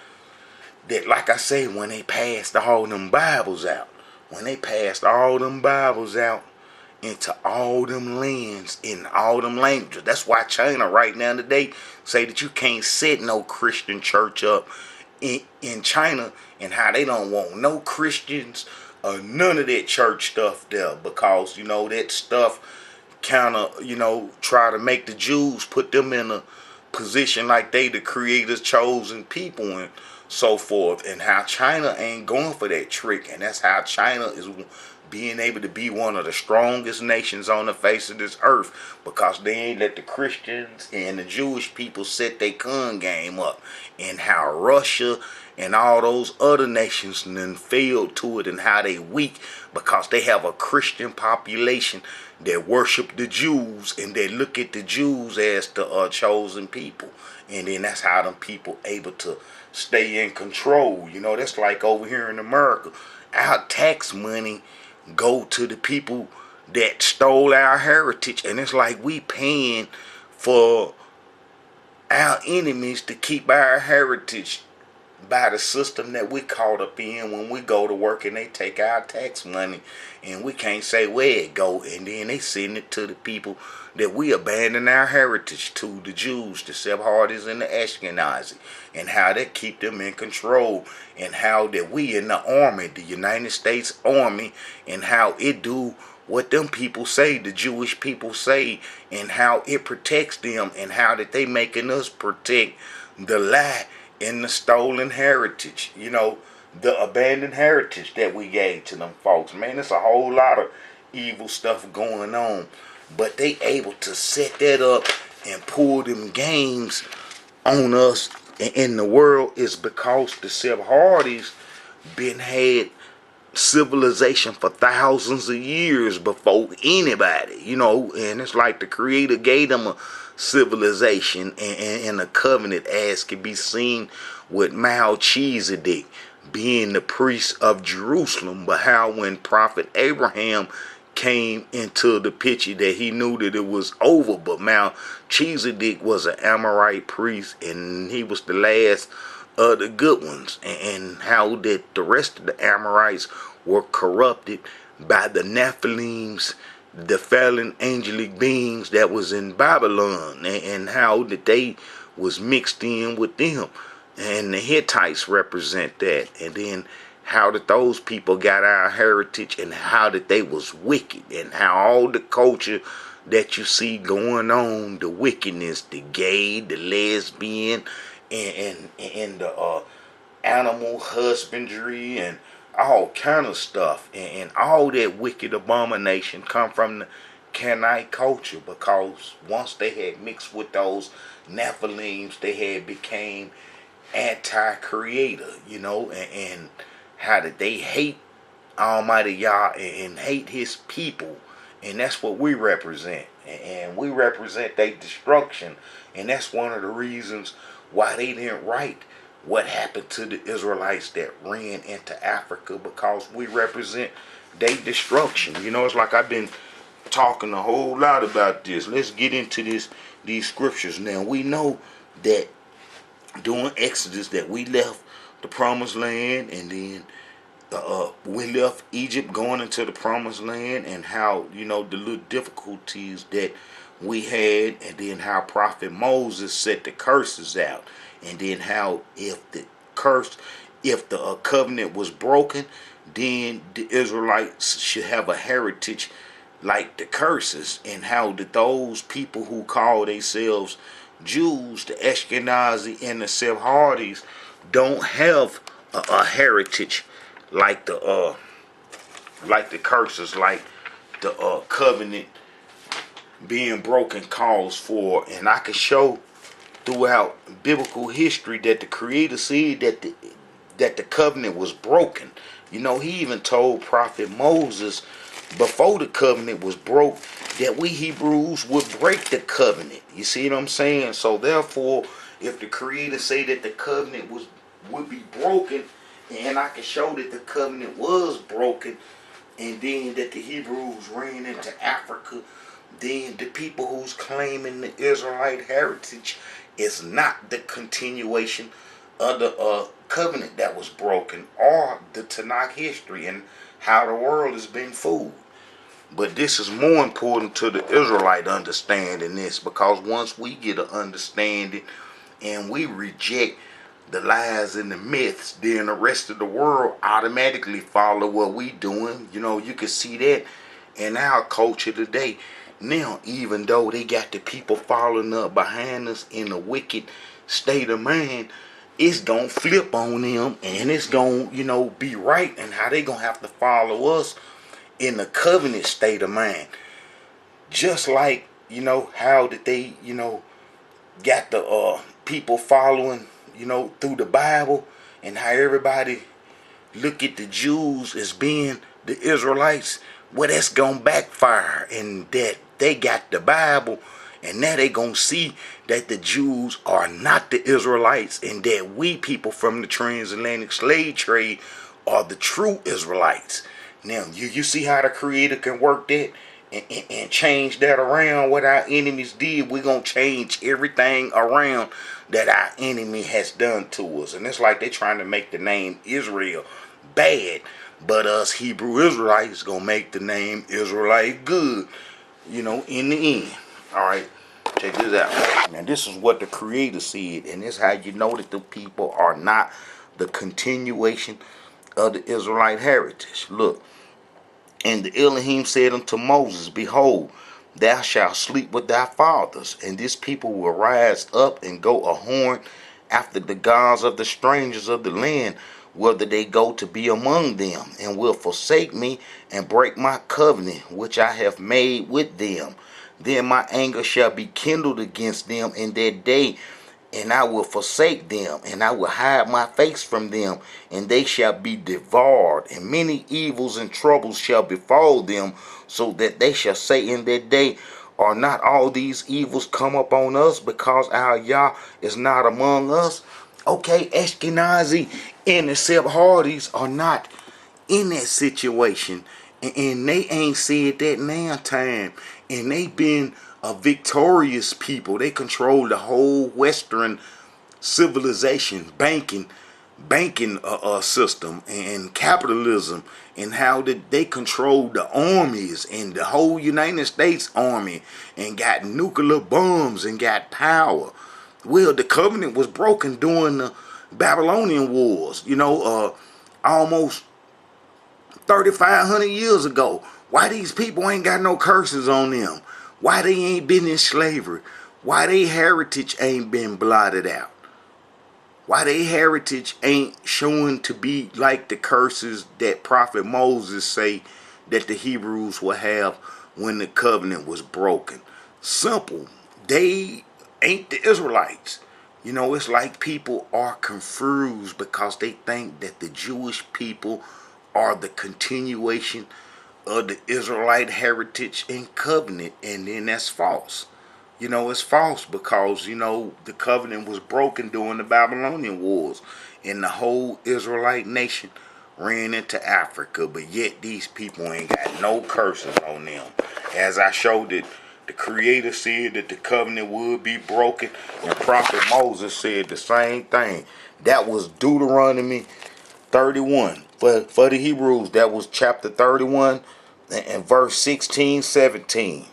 that? Like I say, when they passed all them Bibles out, into all them lands in all them languages. That's why China right now today say that you can't set no Christian church up in China, and how they don't want no Christians or none of that church stuff there, because, you know, that stuff kind of, you know, try to make the Jews, put them in a position like they the Creator's chosen people and so forth, and how China ain't going for that trick. And that's how China is being able to be one of the strongest nations on the face of this earth, because they ain't let the Christians and the Jewish people set their con game up. And how Russia and all those other nations then failed to it, and how they weak because they have a Christian population that worship the Jews, and they look at the Jews as the chosen people. And then that's how them people able to stay in control. You know, that's like over here in America. Our tax money go to the people that stole our heritage, and it's like we paying for our enemies to keep our heritage by the system that we caught up in when we go to work, and they take our tax money, and we can't say where it go, and then they send it to the people that we abandon our heritage to, the Jews, the Sephardis, and the Ashkenazi, and how they keep them in control, and how that we in the army, the United States Army, and how it do what them people say, the Jewish people say, and how it protects them, and how that they making us protect the lie in the stolen heritage, you know, the abandoned heritage that we gave to them folks. Man, there's a whole lot of evil stuff going on, but they able to set that up and pull them games on us in the world is because the Sephardis been had civilization for thousands of years before anybody, and it's like the Creator gave them a civilization and a covenant, as can be seen with Melchizedek being the priest of Jerusalem. But how when Prophet Abraham came into the picture, that he knew that it was over, but Melchizedek was an Amorite priest, and he was the last of the good ones, and how that the rest of the Amorites were corrupted by the Nephilims, the fallen angelic beings that was in Babylon, and how that they was mixed in with them, and the Hittites represent that, and then how that those people got our heritage, and how that they was wicked, and how all the culture that you see going on, the wickedness, the gay, the lesbian, and the animal husbandry, and all kind of stuff, and all that wicked abomination come from the Canaanite culture, because once they had mixed with those Nephilims, they had became anti-creator, and how did they hate Almighty Yah and hate his people, and that's what we represent, and we represent their destruction, and that's one of the reasons why they didn't write what happened to the Israelites that ran into Africa, because we represent their destruction. It's like I've been talking a whole lot about this. Let's get into these scriptures now. We know that during Exodus that we left the promised land, and then we left Egypt going into the promised land, and how the little difficulties that we had, and then how Prophet Moses set the curses out, and then how if the covenant was broken, then the Israelites should have a heritage like the curses, and how that those people who call themselves Jews, the Ashkenazi and the Sephardis, don't have a heritage like the curses, like the covenant being broken calls for. And I can show throughout biblical history that the Creator said that the covenant was broken. He even told Prophet Moses before the covenant was broke that we Hebrews would break the covenant. You see what I'm saying? So therefore, if the Creator say that the covenant would be broken, and I can show that the covenant was broken, and then that the Hebrews ran into Africa, then the people who's claiming the Israelite heritage is not the continuation of the covenant that was broken, or the Tanakh history, and how the world has been fooled. But this is more important to the Israelite understanding this, because once we get an understanding and we reject the lies and the myths, then the rest of the world automatically follow what we doing. You can see that in our culture today. Now, even though they got the people following up behind us in a wicked state of mind, it's gonna flip on them, and it's gonna be right, and how they gonna have to follow us in the covenant state of mind. Just like how did they got the people following through the Bible, and how everybody look at the Jews as being the Israelites. Well, that's gonna backfire, and that they got the Bible, and now they gonna see that the Jews are not the Israelites, and that we people from the transatlantic slave trade are the true Israelites. Now you see how the Creator can work that and change that around. What our enemies did, we're gonna change everything around that our enemy has done to us. And it's like they're trying to make the name Israel bad, but us Hebrew Israelites gonna make the name Israelite good, in the end. Alright, check this out. Now this is what the Creator said, and this is how you know that the people are not the continuation of the Israelite heritage. Look, and the Elohim said unto Moses, Behold, thou shalt sleep with thy fathers, and this people will rise up and go a horn after the gods of the strangers of the land, whether they go to be among them, and will forsake me and break my covenant which I have made with them. Then my anger shall be kindled against them in that day, and I will forsake them, and I will hide my face from them, and they shall be devoured, and many evils and troubles shall befall them, so that they shall say in that day, are not all these evils come upon us, because our Yah is not among us? Okay, Ashkenazi and the Sephardis are not in that situation, and they ain't said that now time, and they been a victorious people. They control the whole Western civilization, banking system, and capitalism, and how did they control the armies and the whole United States Army, and got nuclear bombs and got power. Well, the covenant was broken during the Babylonian wars, almost 3,500 years ago. Why these people ain't got no curses on them? Why they ain't been in slavery? Why they heritage ain't been blotted out? Why they heritage ain't showing to be like the curses that Prophet Moses say that the Hebrews will have when the covenant was broken? Simple. They ain't the Israelites. It's like people are confused because they think that the Jewish people are the continuation of the Israelite heritage and covenant, and then that's false. It's false because, the covenant was broken during the Babylonian wars, and the whole Israelite nation ran into Africa, but yet these people ain't got no curses on them. As I showed it, the Creator said that the covenant would be broken, and Prophet Moses said the same thing. That was Deuteronomy 31. For the Hebrews, that was chapter 31 and verse 16, 17.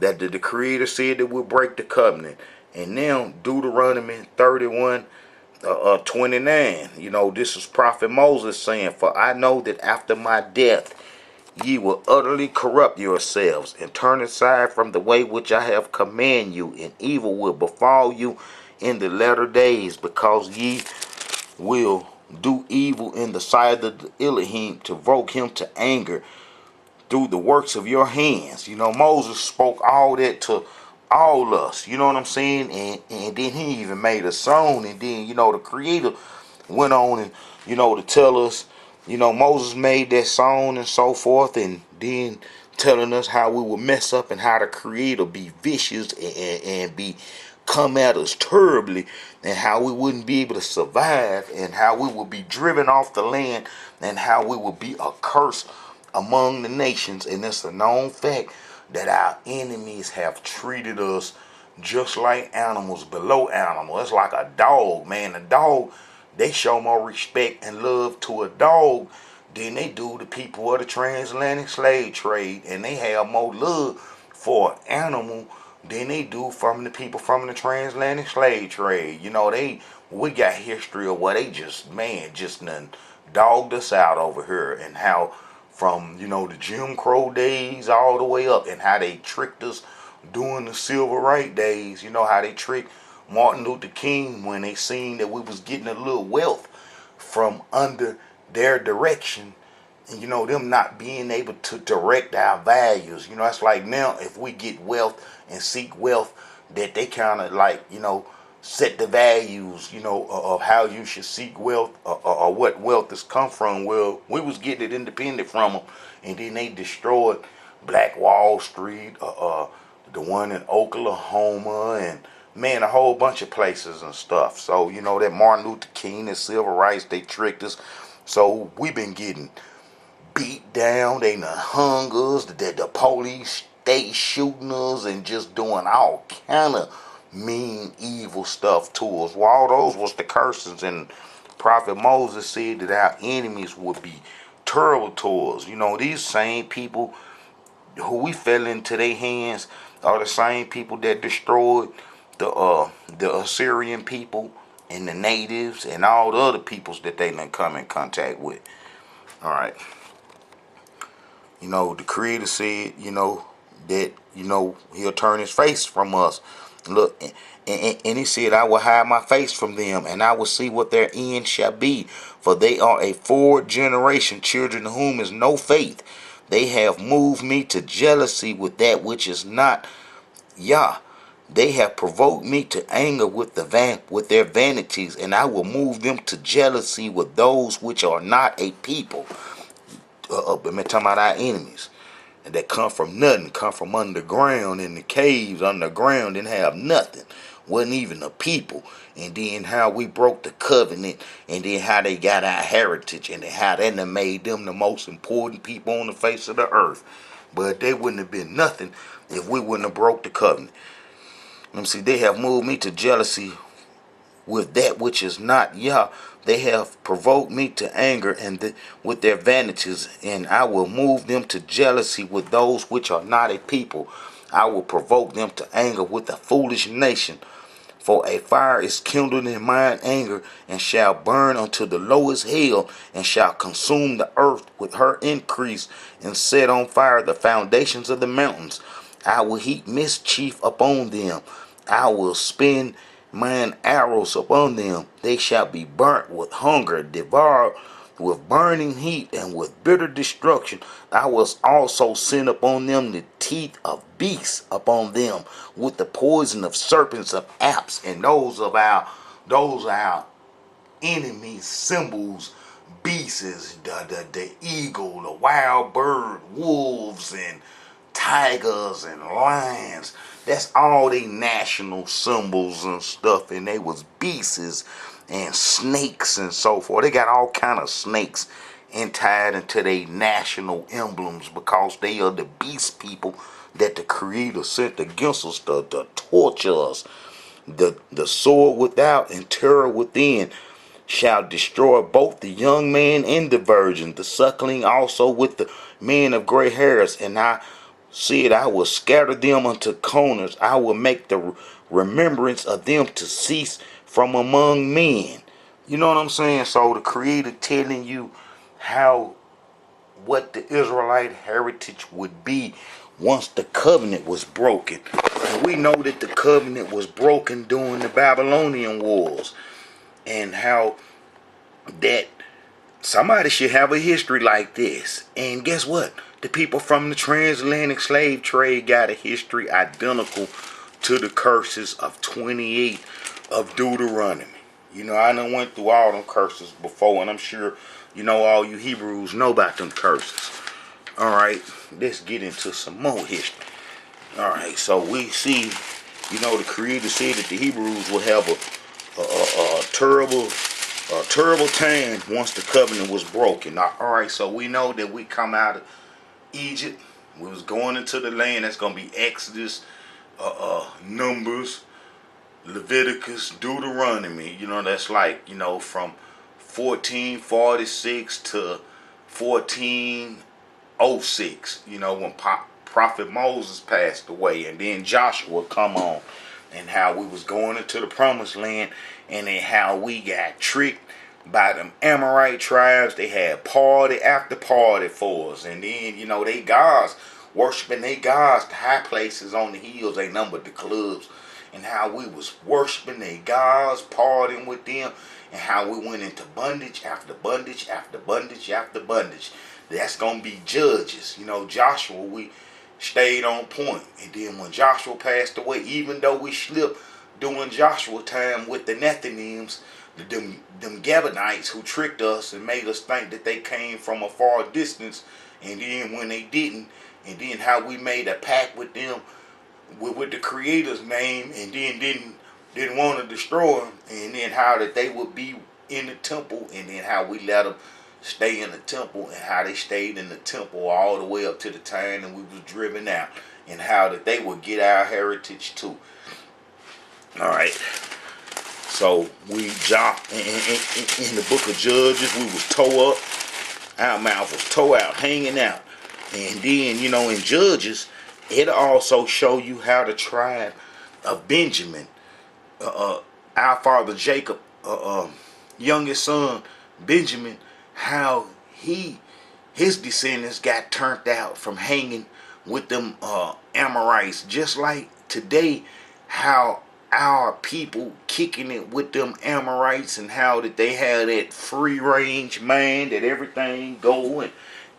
That the Creator said that we'll break the covenant. And now Deuteronomy 31, 29. This is Prophet Moses saying, for I know that after my death ye will utterly corrupt yourselves, and turn aside from the way which I have commanded you, and evil will befall you in the latter days, because ye will do evil in the sight of the Elohim, to provoke him to anger through the works of your hands. Moses spoke all that to all us, you know what I'm saying? And then he even made a song, and then, the Creator went on and, to tell us, Moses made that song and so forth, and then telling us how we will mess up and how the Creator be vicious and be come at us terribly, and how we wouldn't be able to survive, and how we would be driven off the land, and how we would be a curse among the nations. And it's a known fact that our enemies have treated us just like animals, below animals. It's like a dog, man. A dog, they show more respect and love to a dog than they do the people of the transatlantic slave trade, and they have more love for an animal than they do from the people from the transatlantic slave trade. We got history of what they just done dogged us out over here, and how from the Jim Crow days all the way up, and how they tricked us during the civil rights days. How they tricked Martin Luther King when they seen that we was getting a little wealth from under their direction, and them not being able to direct our values. It's like now if we get wealth and seek wealth, that they kind of like set the values of how you should seek wealth, or what wealth has come from. Well, we was getting it independent from them, and then they destroyed Black Wall Street, the one in Oklahoma, and man, a whole bunch of places and stuff. So that Martin Luther King and civil rights, they tricked us. So we've been getting beat down. They done hung us. The police stay shooting us and just doing all kind of mean, evil stuff to us. Well, all those was the curses, and Prophet Moses said that our enemies would be terrible to us. These same people who we fell into their hands are the same people that destroyed the Assyrian people and the natives and all the other peoples that they done come in contact with. All right. The Creator said, that, he'll turn his face from us. Look, and he said, I will hide my face from them, and I will see what their end shall be. For they are a forward generation, children of whom is no faith. They have moved me to jealousy with that which is not Yah. They have provoked me to anger with their vanities, and I will move them to jealousy with those which are not a people. I'm talking about our enemies, and that come from nothing, come from underground in the caves, underground, and have nothing. Wasn't even a people. And then how we broke the covenant, and then how they got our heritage, and then how that made them the most important people on the face of the earth. But they wouldn't have been nothing if we wouldn't have broke the covenant. Let me see. They have moved me to jealousy with that which is not Yah. They have provoked me to anger with their vanities, and I will move them to jealousy with those which are not a people. I will provoke them to anger with a foolish nation. For a fire is kindled in mine anger, and shall burn unto the lowest hell, and shall consume the earth with her increase, and set on fire the foundations of the mountains. I will heap mischief upon them. I will spin mine arrows upon them. They shall be burnt with hunger, devoured with burning heat, and with bitter destruction. I will also send upon them the teeth of beasts upon them, with the poison of serpents of apes, and those are our enemies, symbols, beasts, the eagle, the wild bird, wolves, and tigers and lions. That's all they national symbols and stuff, and they was beasts and snakes and so forth. They got all kind of snakes tied into their national emblems because they are the beast people that the Creator sent against us to torture us. The sword without and terror within shall destroy both the young man and the virgin, the suckling also with the men of gray hairs. And I said, I will scatter them unto corners. I will make the remembrance of them to cease from among men. You know what I'm saying? So the Creator telling you what the Israelite heritage would be once the covenant was broken. And we know that the covenant was broken during the Babylonian wars, and how that somebody should have a history like this. And guess what? The people from the transatlantic slave trade got a history identical to the curses of 28 of Deuteronomy. You know, I done went through all them curses before, and I'm sure, you know, all you Hebrews know about them curses. Alright, let's get into some more history. Alright, so we see, you know, the Creator said that the Hebrews will have a terrible time once the covenant was broken. Alright, so we know that we come out of Egypt. We was going into the land. That's going to be Exodus, Numbers, Leviticus, Deuteronomy. You know, that's like, you know, from 1446 to 1406. You know, when Prophet Moses passed away, and then Joshua come on, and how we was going into the promised land, and then how we got tricked by them Amorite tribes. They had party after party for us, and then, you know, they gods, worshiping they gods, the high places on the hills, they numbered the clubs, and how we was worshiping they gods, partying with them, and how we went into bondage after bondage after bondage after bondage. That's gonna be Judges. You know, Joshua, we stayed on point, and then when Joshua passed away, even though we slipped during Joshua time with the Nethinims, them Gadites who tricked us and made us think that they came from a far distance, and then when they didn't, and then how we made a pact with them with the Creator's name, and then didn't want to destroy them, and then how that they would be in the temple, and then how we let them stay in the temple, and how they stayed in the temple all the way up to the time and we was driven out, and how that they would get our heritage too. Alright, so we jumped in the book of Judges. We was tore up, our mouth was tore out, hanging out. And then, you know, in Judges, it'll also show you how the tribe of Benjamin, our father Jacob, youngest son Benjamin, how his descendants got turned out from hanging with them Amorites, just like today how our people kicking it with them Amorites, and how that they had that free range mind that everything go, and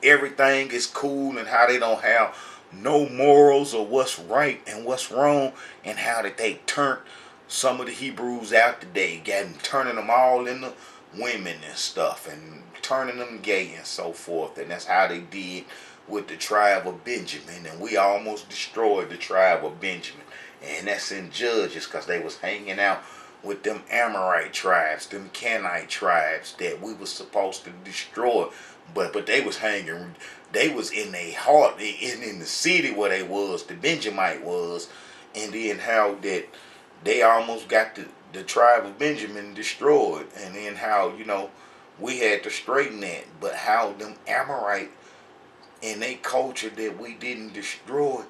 everything is cool and how they don't have no morals or what's right and what's wrong, and how that they turned some of the Hebrews out today, turning them all into women and stuff, and turning them gay and so forth. And that's how they did with the tribe of Benjamin, and we almost destroyed the tribe of Benjamin. And that's in Judges, because they was hanging out with them Amorite tribes, them Canaanite tribes that we was supposed to destroy. But they was hanging, they was in their heart, in the city where they was, the Benjamite was. And then how that they almost got the tribe of Benjamin destroyed. And then how, we had to straighten that. But how them Amorite and they culture that we didn't destroy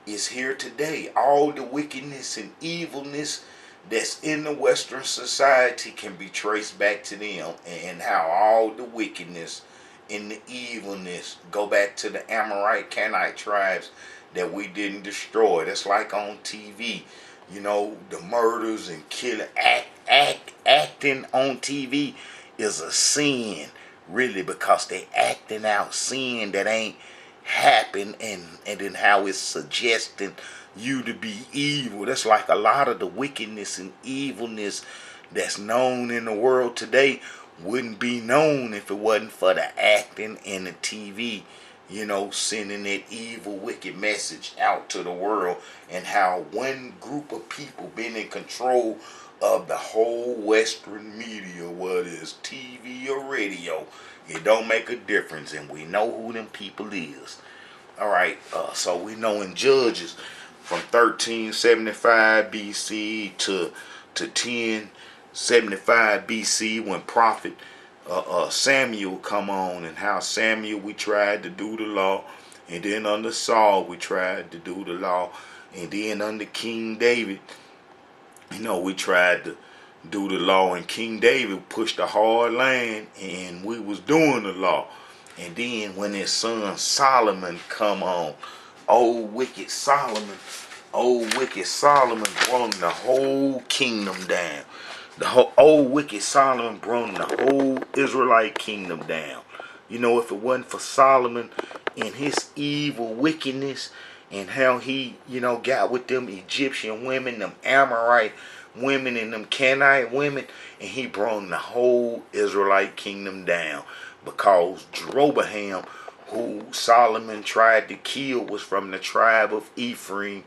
is here today. All the wickedness and evilness that's in the Western society can be traced back to them, and how all the wickedness and the evilness go back to the Amorite, Canaanite tribes that we didn't destroy. That's like on TV, the murders and killing, acting on TV is a sin, really, because they acting out sin that ain't happened, and then how it's suggesting you to be evil. That's like a lot of the wickedness and evilness that's known in the world today wouldn't be known if it wasn't for the acting and the TV, sending that evil, wicked message out to the world, and how one group of people been in control of the whole Western media, whether it's TV or radio. It don't make a difference, and we know who them people is. All right, so we know in Judges from 1375 BC to 1075 BC, when prophet Samuel come on, and how Samuel, we tried to do the law, and then under Saul we tried to do the law, and then under King David, we tried to do the law, and King David pushed a hard line, and we was doing the law. And then when his son Solomon come on, old wicked Solomon brought the whole kingdom down. The whole old wicked Solomon brought the whole Israelite kingdom down. If it wasn't for Solomon and his evil wickedness, and how he, got with them Egyptian women, them Amorite women, and them Canaanite women, and he brought the whole Israelite kingdom down. Because Jeroboam, who Solomon tried to kill, was from the tribe of Ephraim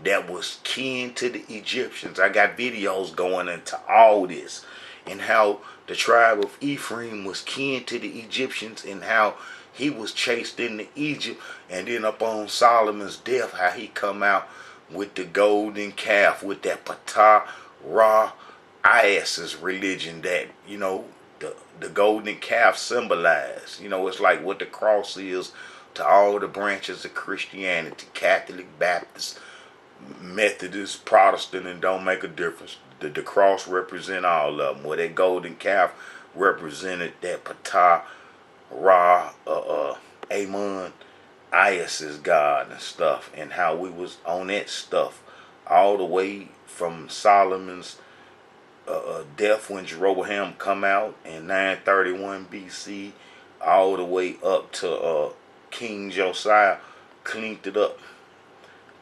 that was kin to the Egyptians. I got videos going into all this, and how the tribe of Ephraim was kin to the Egyptians, and how he was chased into Egypt, and then upon Solomon's death, how he come out with the golden calf, with that Ptah Ra Isis religion that, the golden calf symbolized. It's like what the cross is to all the branches of Christianity: Catholic, Baptist, Methodist, Protestant, and don't make a difference. The cross represent all of them. Where that golden calf represented that Ptah Ra Amon Isis god and stuff, and how we was on that stuff all the way from Solomon's death, when Jeroboam come out in 931 BC, all the way up to King Josiah cleaned it up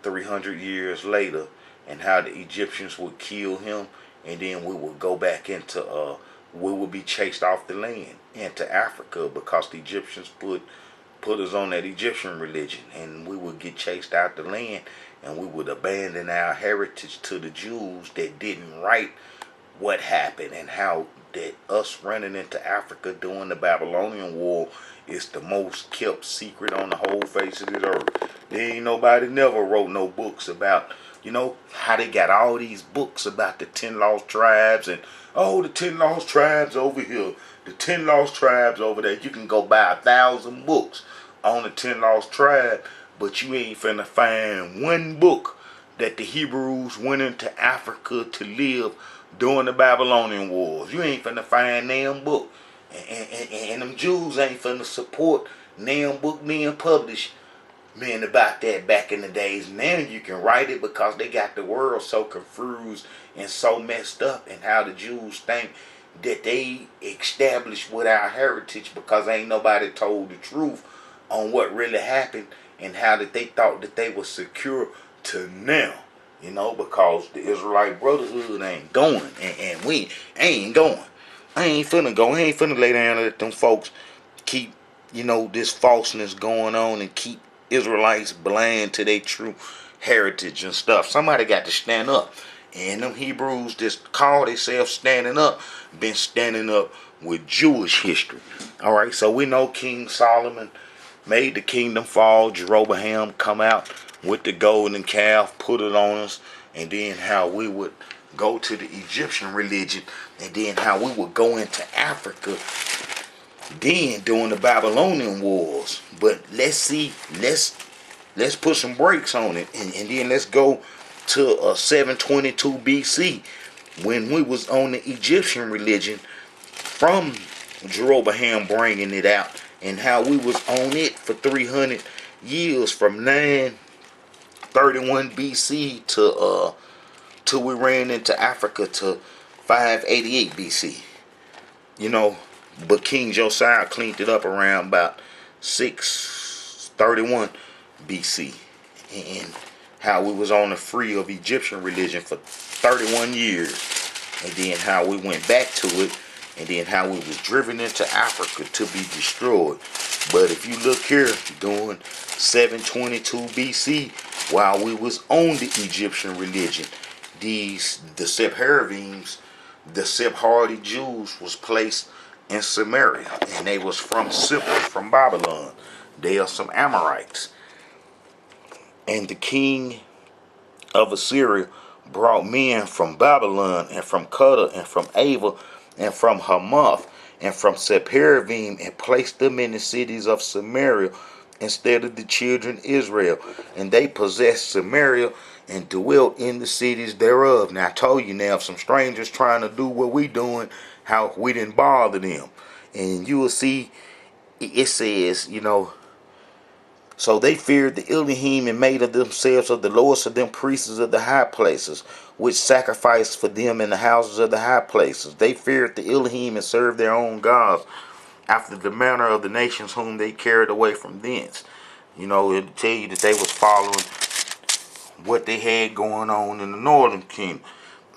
300 years later, and how the Egyptians would kill him, and then we would go back into we would be chased off the land into Africa, because the Egyptians put us on that Egyptian religion, and we would get chased out the land, and we would abandon our heritage to the Jews that didn't write what happened, and how that us running into Africa during the Babylonian War is the most kept secret on the whole face of the earth. There ain't nobody never wrote no books about, how they got all these books about the 10 lost tribes, and the 10 lost tribes over here, the 10 lost tribes over there. You can go buy 1,000 books on the 10 lost tribe, but you ain't finna find one book that the Hebrews went into Africa to live during the Babylonian Wars. You ain't finna find damn book. And them Jews ain't finna support damn book being published, man, about that back in the days. Now you can write it, because they got the world so confused and so messed up, and how the Jews think that they established with our heritage, because ain't nobody told the truth on what really happened and how that they thought that they were secure to now. You know, because the Israelite Brotherhood ain't going, and we ain't going. I ain't finna go. I ain't finna lay down and let them folks keep, you know, this falseness going on and keep Israelites blind to their true heritage and stuff. Somebody got to stand up. And them Hebrews just call themselves standing up, been standing up with Jewish history. Alright, so we know King Solomon made the kingdom fall. Jeroboam come out with the golden calf, put it on us, and then how we would go to the Egyptian religion, and then how we would go into Africa then during the Babylonian wars. But let's put some brakes on it, and then let's go to 722 BC when we was on the Egyptian religion from Jeroboam bringing it out, and how we was on it for 300 years from 931 BC to till we ran into Africa to 588 BC. You know, but King Josiah cleaned it up around about 631 BC, and how we was on the free of Egyptian religion for 31 years, and then how we went back to it, and then how we was driven into Africa to be destroyed. But if you look here, during 722 BC, while we was on the Egyptian religion, the Sephardi Jews was placed in Samaria, and they was from Cyprus, from Babylon. They are some Amorites. And the king of Assyria brought men from Babylon, and from Qatar, and from Ava, and from Hamath, and from Seperating, and placed them in the cities of Samaria instead of the children of Israel. And they possessed Samaria and dwelt in the cities thereof. Now I told you now, if some strangers trying to do what we doing, how we didn't bother them. And you will see, it says, you know, so they feared the Elohim, and made of themselves of the lords of them priests of the high places, which sacrificed for them in the houses of the high places. They feared the Elohim and served their own gods, after the manner of the nations whom they carried away from thence. You know, it'll tell you that they was following what they had going on in the northern kingdom.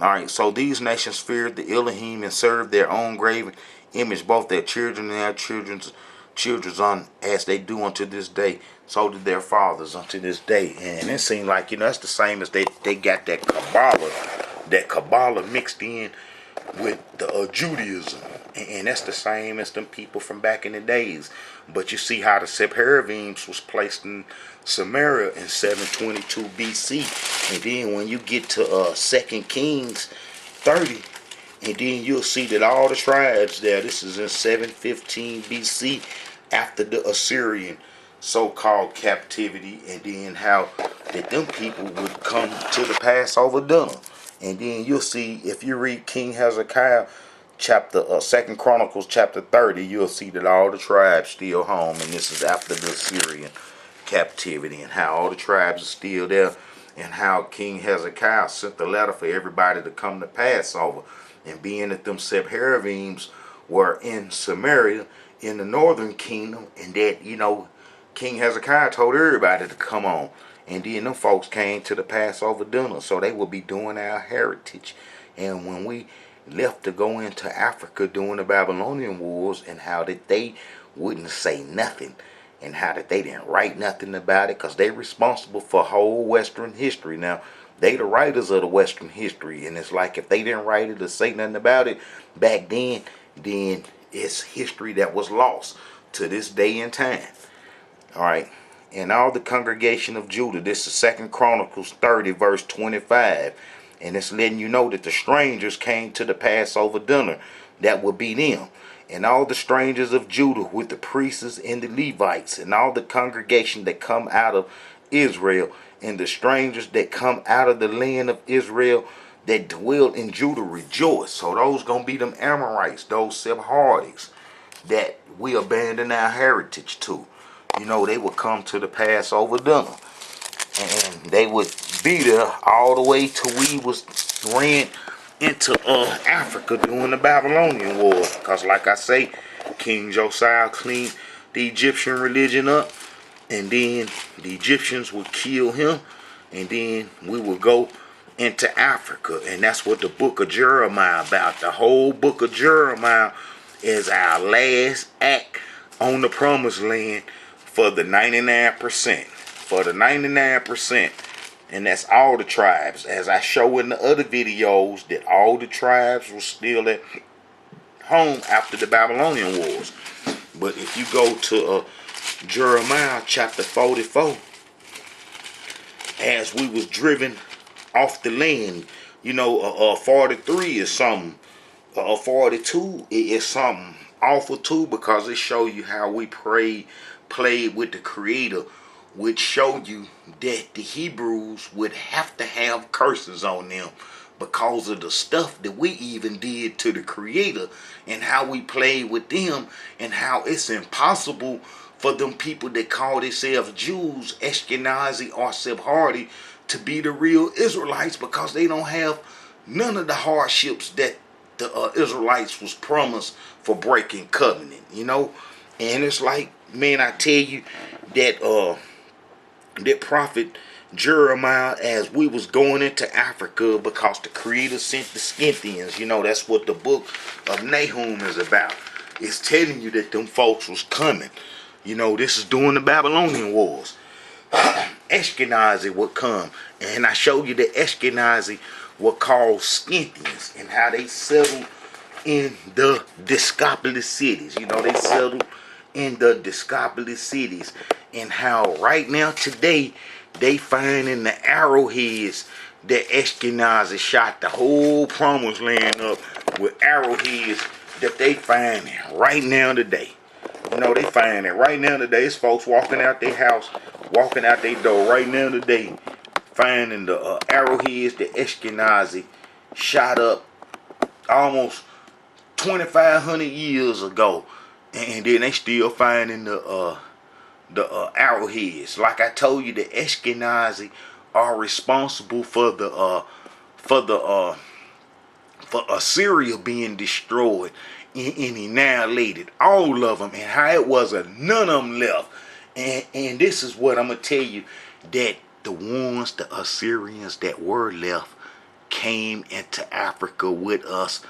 Alright, so these nations feared the Elohim and served their own graven image, both their children and their children's on, as they do unto this day. So did their fathers unto this day. And it seemed like, you know, that's the same as they got that Kabbalah mixed in with the Judaism, and that's the same as them people from back in the days. But you see how the Sephardim was placed in Samaria in 722 BC, and then when you get to 2 Kings 30, and then you'll see that all the tribes there, this is in 715 BC, after the Assyrian so-called captivity, and then how that them people would come to the Passover dinner. And then you'll see, if you read King Hezekiah chapter 2 Chronicles chapter 30, you'll see that all the tribes still home, and this is after the Assyrian captivity, and how all the tribes are still there, and how King Hezekiah sent the letter for everybody to come to Passover. And being that them Sephardims were in Samaria in the northern kingdom, and that, you know, King Hezekiah told everybody to come on. And then them folks came to the Passover dinner, so they will be doing our heritage. And when we left to go into Africa during the Babylonian wars, and how that they wouldn't say nothing, and how that they didn't write nothing about it, because they responsible for whole Western history. Now, they the writers of the Western history, and it's like if they didn't write it or say nothing about it back then it's history that was lost to this day and time. Alright. And all the congregation of Judah, this is 2 Chronicles 30 verse 25, and it's letting you know that the strangers came to the Passover dinner. That would be them. And all the strangers of Judah with the priests and the Levites, and all the congregation that come out of Israel, and the strangers that come out of the land of Israel that dwell in Judah rejoice. So those gonna be them Amorites, those Sephardis that we abandon our heritage to. You know, they would come to the Passover dinner, and they would be there all the way till we ran into Africa during the Babylonian Wars. Because like I say, King Josiah cleaned the Egyptian religion up, and then the Egyptians would kill him, and then we would go into Africa. And that's what the book of Jeremiah about. The whole book of Jeremiah is our last act on the promised land for the 99%. For the 99%. And that's all the tribes. As I show in the other videos, that all the tribes were still at home after the Babylonian wars. But if you go to Jeremiah chapter 44, as we was driven off the land, 43 is something. 42 is something awful too, because it show you how we played with the Creator, which showed you that the Hebrews would have to have curses on them because of the stuff that we even did to the Creator, and how we played with them, and how it's impossible for them people that call themselves Jews, Ashkenazi or Sephardi, to be the real Israelites, because they don't have none of the hardships that the Israelites was promised for breaking covenant, And it's like, man, I tell you that that prophet Jeremiah, as we was going into Africa, because the Creator sent the Scythians, that's what the book of Nahum is about. It's telling you that them folks was coming. This is during the Babylonian wars. Ashkenazi would come, and I showed you that Ashkenazi were called Scythians, and how they settled in the Discopolis cities. They settled in the Discopolis cities, and how right now today they find in the arrowheads that Ashkenazi shot the whole promised land up with arrowheads that they find right now today. They find it right now today. It's folks walking out their house, walking out their door right now today, finding the arrowheads that Ashkenazi shot up almost 2,500 years ago, and then they still finding the arrowheads. Like I told you, the Ashkenazi are responsible for Assyria being destroyed and annihilated, all of them, and how it wasn't none of them left. And this is what I'm gonna tell you, that the Assyrians that were left came into Africa with us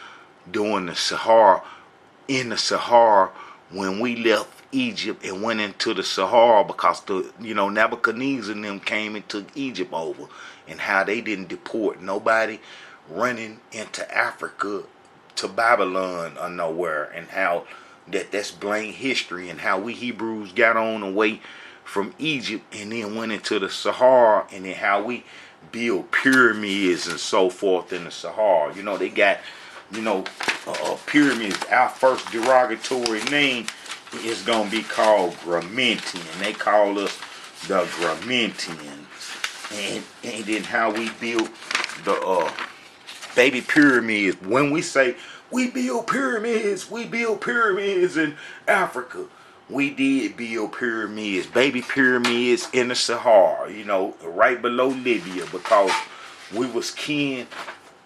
during the Sahara, when we left Egypt and went into the Sahara, because Nebuchadnezzar and them came and took Egypt over, and how they didn't deport nobody running into Africa to Babylon or nowhere, and how that's blank history, and how we Hebrews got on away from Egypt and then went into the Sahara, and then how we build pyramids and so forth in the Sahara. They got pyramids. Our first derogatory name is gonna be called Gramintian. They call us the Gramintians. And then how we built the baby pyramids. When we say we build pyramids in Africa, we did build pyramids, baby pyramids in the Sahara, right below Libya, because we was kin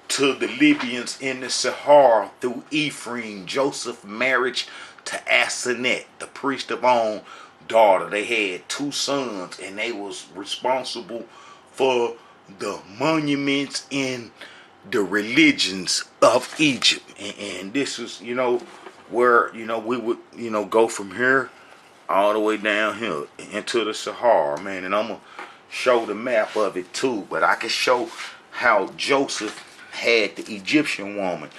to the Libyans in the Sahara through Ephraim, Joseph's marriage to Asenath, the priest of On daughter. They had 2 sons, and they was responsible for the monuments in the religions of Egypt. And this is, where, we would, go from here all the way down here into the Sahara, man. And I'm going to show the map of it too. But I can show how Joseph had the Egyptian woman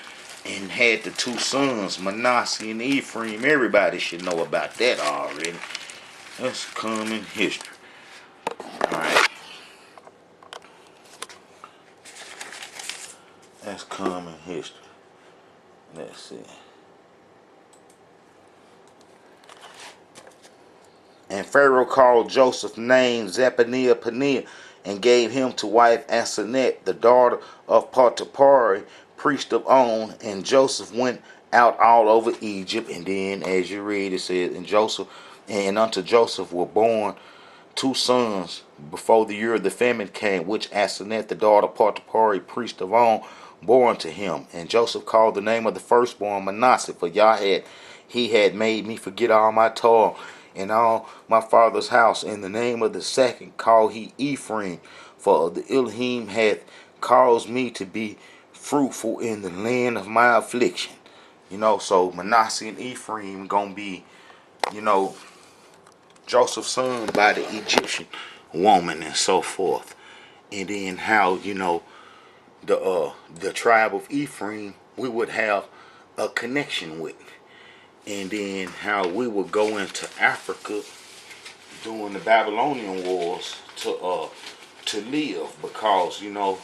and had the 2 sons, Manasseh and Ephraim. Everybody should know about that already. That's common history. Alright. That's common history. Let's see. And Pharaoh called Joseph's name Zephaniah Paneah, and gave him to wife Asenath, the daughter of Potiphar, priest of On. And Joseph went out all over Egypt. And then, as you read, it says, and unto Joseph were born 2 sons before the year of the famine came, which Asenath, the daughter of Potiphar, priest of On, born to him. And Joseph called the name of the firstborn Manasseh, for he had made me forget all my toil in all my father's house. In the name of the second called he Ephraim, for the Elohim hath caused me to be fruitful in the land of my affliction. So Manasseh and Ephraim gonna be, Joseph's son by the Egyptian woman and so forth. And then how, the tribe of Ephraim we would have a connection with. And then how we would go into Africa during the Babylonian wars to live, because the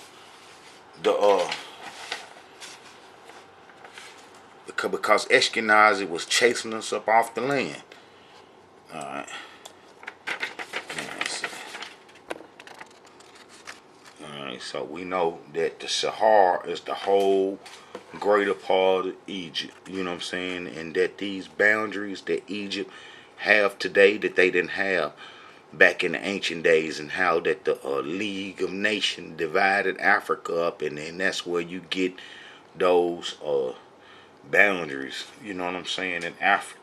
because Ashkenazi was chasing us up off the land. Alright. Alright, so we know that the Sahara is the whole greater part of Egypt, you know what I'm saying? And that these boundaries that Egypt have today that they didn't have back in the ancient days, and how that the League of Nations divided Africa up, and then that's where you get those boundaries, you know what I'm saying, in Africa.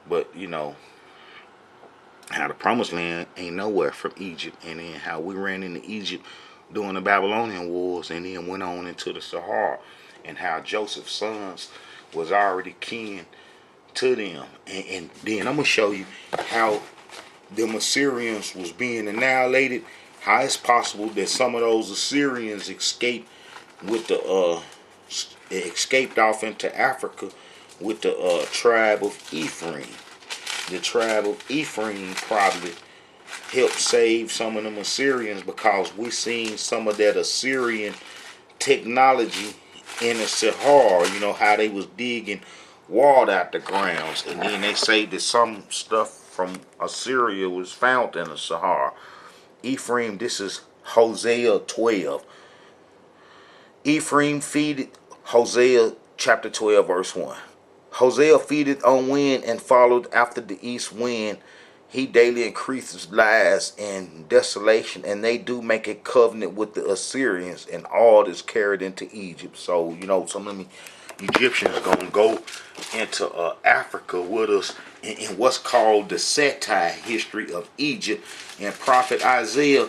But how the promised land ain't nowhere from Egypt, and then how we ran into Egypt during the Babylonian wars, and then went on into the Sahara, and how Joseph's sons was already kin to them. And then I'm gonna show you how the Assyrians was being annihilated, how it's possible that some of those Assyrians escaped with the escaped off into Africa with the tribe of Ephraim. The tribe of Ephraim probably helped save some of them Assyrians, because we seen some of that Assyrian technology in the Sahara, how they was digging water out the grounds, and then they say that some stuff from Assyria was found in the Sahara. Ephraim, this is Hosea 12. Ephraim feeded, Hosea chapter 12 verse 1. Hosea feedeth on wind and followed after the east wind. He daily increases lies and desolation, and they do make a covenant with the Assyrians, and all is carried into Egypt. So, some of the Egyptians gonna go into Africa with us in what's called the Saith history of Egypt. And prophet Isaiah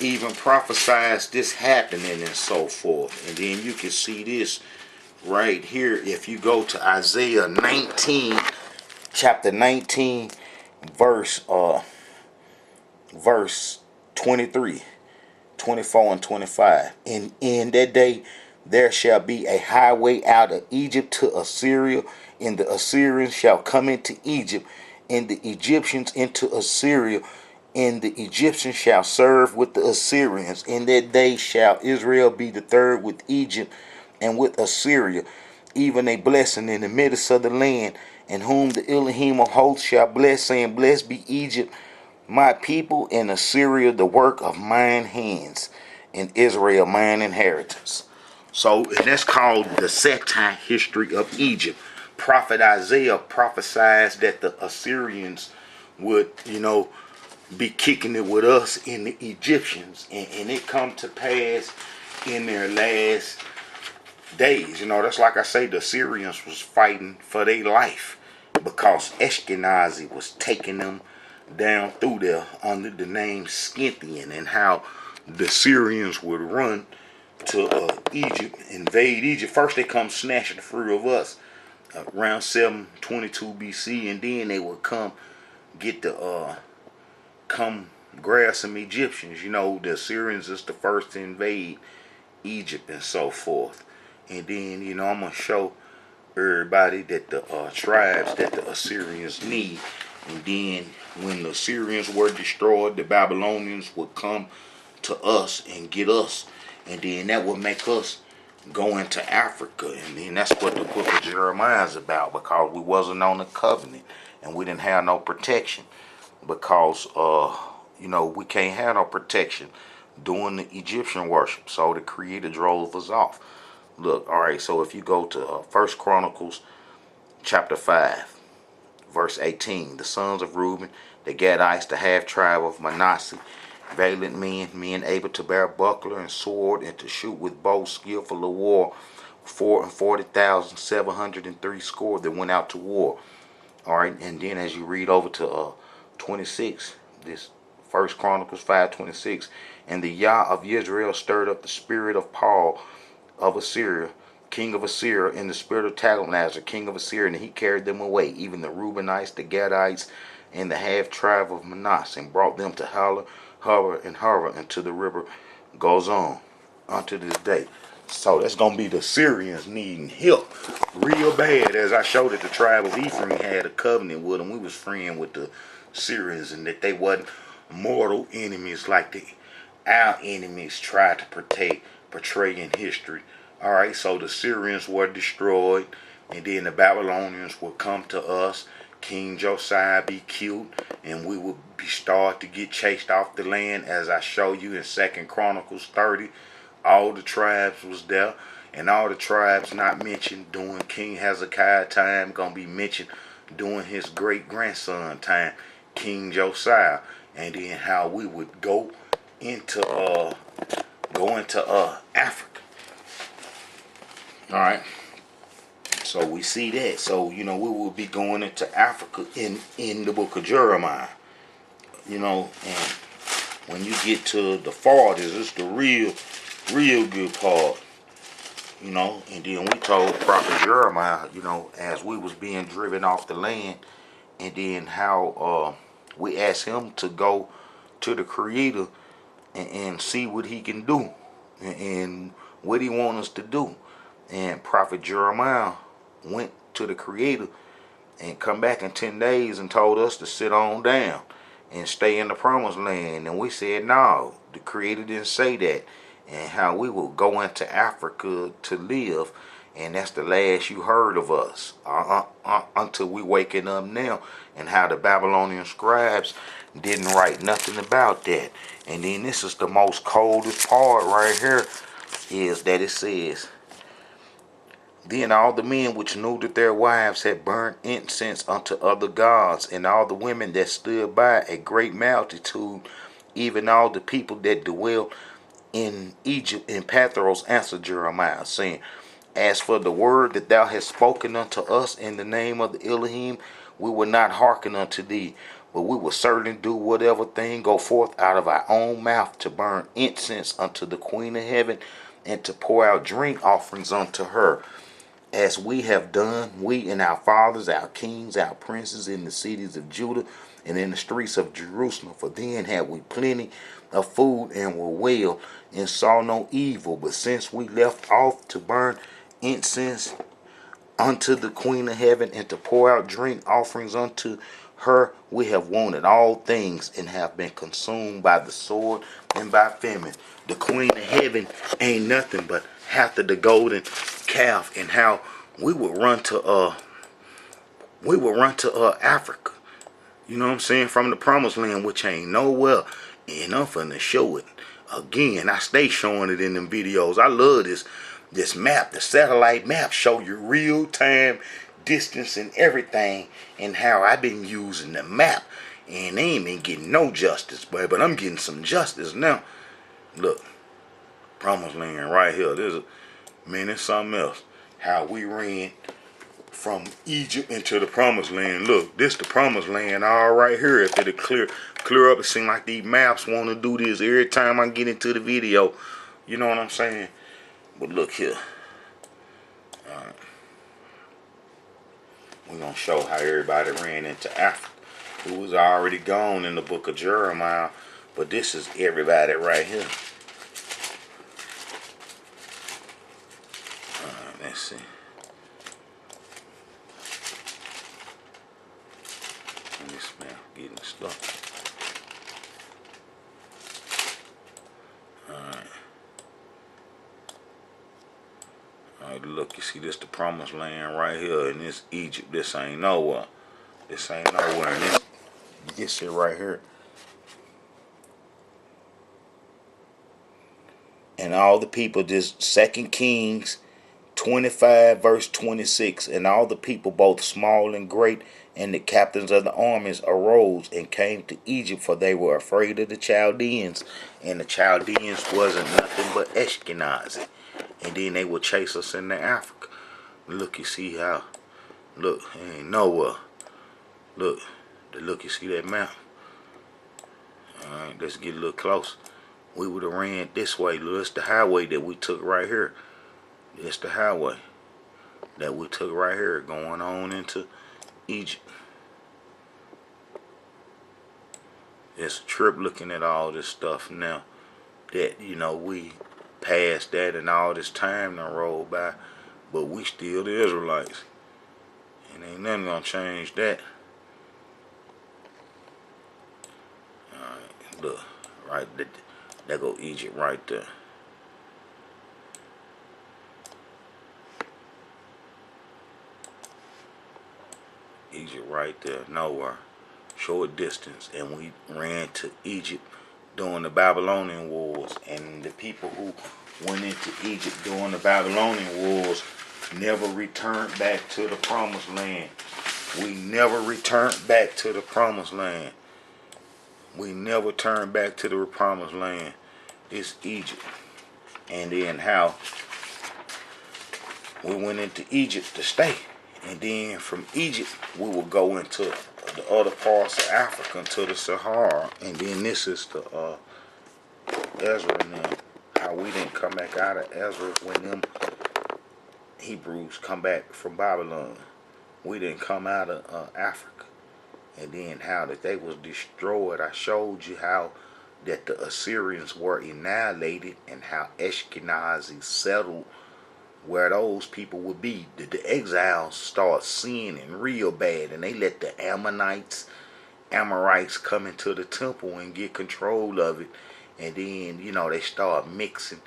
even prophesies this happening and so forth. And then you can see this right here if you go to Isaiah 19, chapter 19, verse 23, 24 and 25. In that day there shall be a highway out of Egypt to Assyria, and the Assyrians shall come into Egypt, and the Egyptians into Assyria, and the Egyptians shall serve with the Assyrians. In that day shall Israel be the third with Egypt and with Assyria, even a blessing in the midst of the land, and whom the Elohim of hosts shall bless, saying, Blessed be Egypt, my people, and Assyria, the work of mine hands, and Israel, mine inheritance. So, and that's called the Saith history of Egypt. Prophet Isaiah prophesies that the Assyrians would, be kicking it with us and the Egyptians, and it come to pass in their last days. That's like I say, the Syrians was fighting for their life, because Ashkenazi was taking them down through there under the name Scythian, and how the Syrians would run to Egypt, invade Egypt. First they come snatching the fruit of us around 722 BC, and then they would come get the come grab some Egyptians. The Assyrians is the first to invade Egypt and so forth. And then I'm gonna show everybody that the tribes that the Assyrians need. And then when the Assyrians were destroyed, the Babylonians would come to us and get us, and then that would make us go into Africa. And then that's what the book of Jeremiah is about, because we wasn't on the covenant and we didn't have no protection, because we can't have no protection doing the Egyptian worship. So the Creator drove us off. Look, all right, so if you go to 1 Chronicles chapter 5, verse 18, the sons of Reuben, the Gadites, the half-tribe of Manasseh, valiant men able to bear buckler and sword, and to shoot with bow, skillful of war, 440,703 score that went out to war. All right, and then as you read over to 26. This First Chronicles 5:26. And the Yah of Israel stirred up the spirit of Paul of Assyria, king of Assyria, and the spirit of Tiglath, king of Assyria, and he carried them away, even the Reubenites, the Gadites, and the half tribe of Manasseh, and brought them to Holla, and to the river goes on unto this day. So that's gonna be the Syrians needing help real bad. As I showed it, the tribe of Ephraim had a covenant with them. We was friends with the Syrians, and that they wasn't mortal enemies like our enemies tried to portray in history. Alright, so the Syrians were destroyed, and then the Babylonians would come to us. King Josiah be killed, and we would be start to get chased off the land, as I show you in 2 Chronicles 30. All the tribes was there, and all the tribes not mentioned during King Hezekiah time gonna be mentioned during his great grandson time, King Josiah. And then how we would go into Africa. Alright. So we see that. So, we will be going into Africa in the book of Jeremiah. And when you get to the 40s, it's the real good part. And then we told Prophet Jeremiah, as we was being driven off the land, and then how we asked him to go to the Creator and see what he can do and what he want us to do. And Prophet Jeremiah went to the Creator and come back in 10 days and told us to sit on down and stay in the promised land. And we said, no, the Creator didn't say that. And how we will go into Africa to live. And that's the last you heard of us until we waking up now. And how the Babylonian scribes didn't write nothing about that. And then this is the most coldest part right here, is that it says, then all the men which knew that their wives had burned incense unto other gods, and all the women that stood by, a great multitude, even all the people that dwell in Egypt and Pathros, answered Jeremiah, saying, as for the word that thou hast spoken unto us in the name of the Elohim, we will not hearken unto thee, but we will certainly do whatever thing go forth out of our own mouth, to burn incense unto the Queen of Heaven, and to pour out drink offerings unto her, as we have done, we and our fathers, our kings, our princes, in the cities of Judah and in the streets of Jerusalem. For then had we plenty of food and were well, and saw no evil. But since we left off to burn incense unto the Queen of Heaven, and to pour out drink offerings unto her, we have wanted all things, and have been consumed by the sword and by famine. The Queen of Heaven ain't nothing but after the golden calf, and how we would run to Africa. You know what I'm saying? From the promised land, which ain't nowhere. And I'm finna show it again. I stay showing it in them videos. I love this map. The satellite map show you real time distance and everything, and how I've been using the map, and they ain't been getting no justice, boy, but I'm getting some justice now. Look, promised land right here. It's something else. How we ran from Egypt into the promised land. Look, this the promised land all right here. If it'll clear up, it seems like these maps want to do this every time I get into the video. You know what I'm saying? But look here. Alright. We're going to show how everybody ran into Africa. Who was already gone in the book of Jeremiah. But this is everybody right here. Alright, let's see. This man getting stuck. Alright, look, you see this the promised land right here, and this Egypt. This ain't nowhere. This ain't nowhere. And this it right here. And all the people, this 2 Kings 25 verse 26, and all the people, both small and great, and the captains of the armies, arose and came to Egypt, for they were afraid of the Chaldeans. And the Chaldeans wasn't nothing but Ashkenazi. And then they would chase us into Africa. Look, you see how, look, ain't nowhere. Look, you see that map? Alright, let's get a little close. We would have ran this way. Look, it's the highway that we took right here. It's the highway that we took right here going on into Egypt. It's a trip looking at all this stuff now that, you know, we passed that and all this time done rolled by, but we still the Israelites. And ain't nothing gonna change that. Alright, look, right there go Egypt right there. Egypt right there, nowhere. Short distance, and we ran to Egypt during the Babylonian wars, and the people who went into Egypt during the Babylonian wars never returned back to the promised land. We never returned back to the promised land. We never turned back to the promised land. It's Egypt. And then how we went into Egypt to stay, and then from Egypt we will go into the other parts of Africa, into the Sahara. And then this is the Ezra and them, how we didn't come back out of Ezra when them Hebrews come back from Babylon. We didn't come out of Africa. And then how that they was destroyed. I showed you how that the Assyrians were annihilated, and how Ashkenazi settled where those people would be. The exiles start sinning real bad, and they let the Amorites come into the temple and get control of it. And then, you know, they start mixing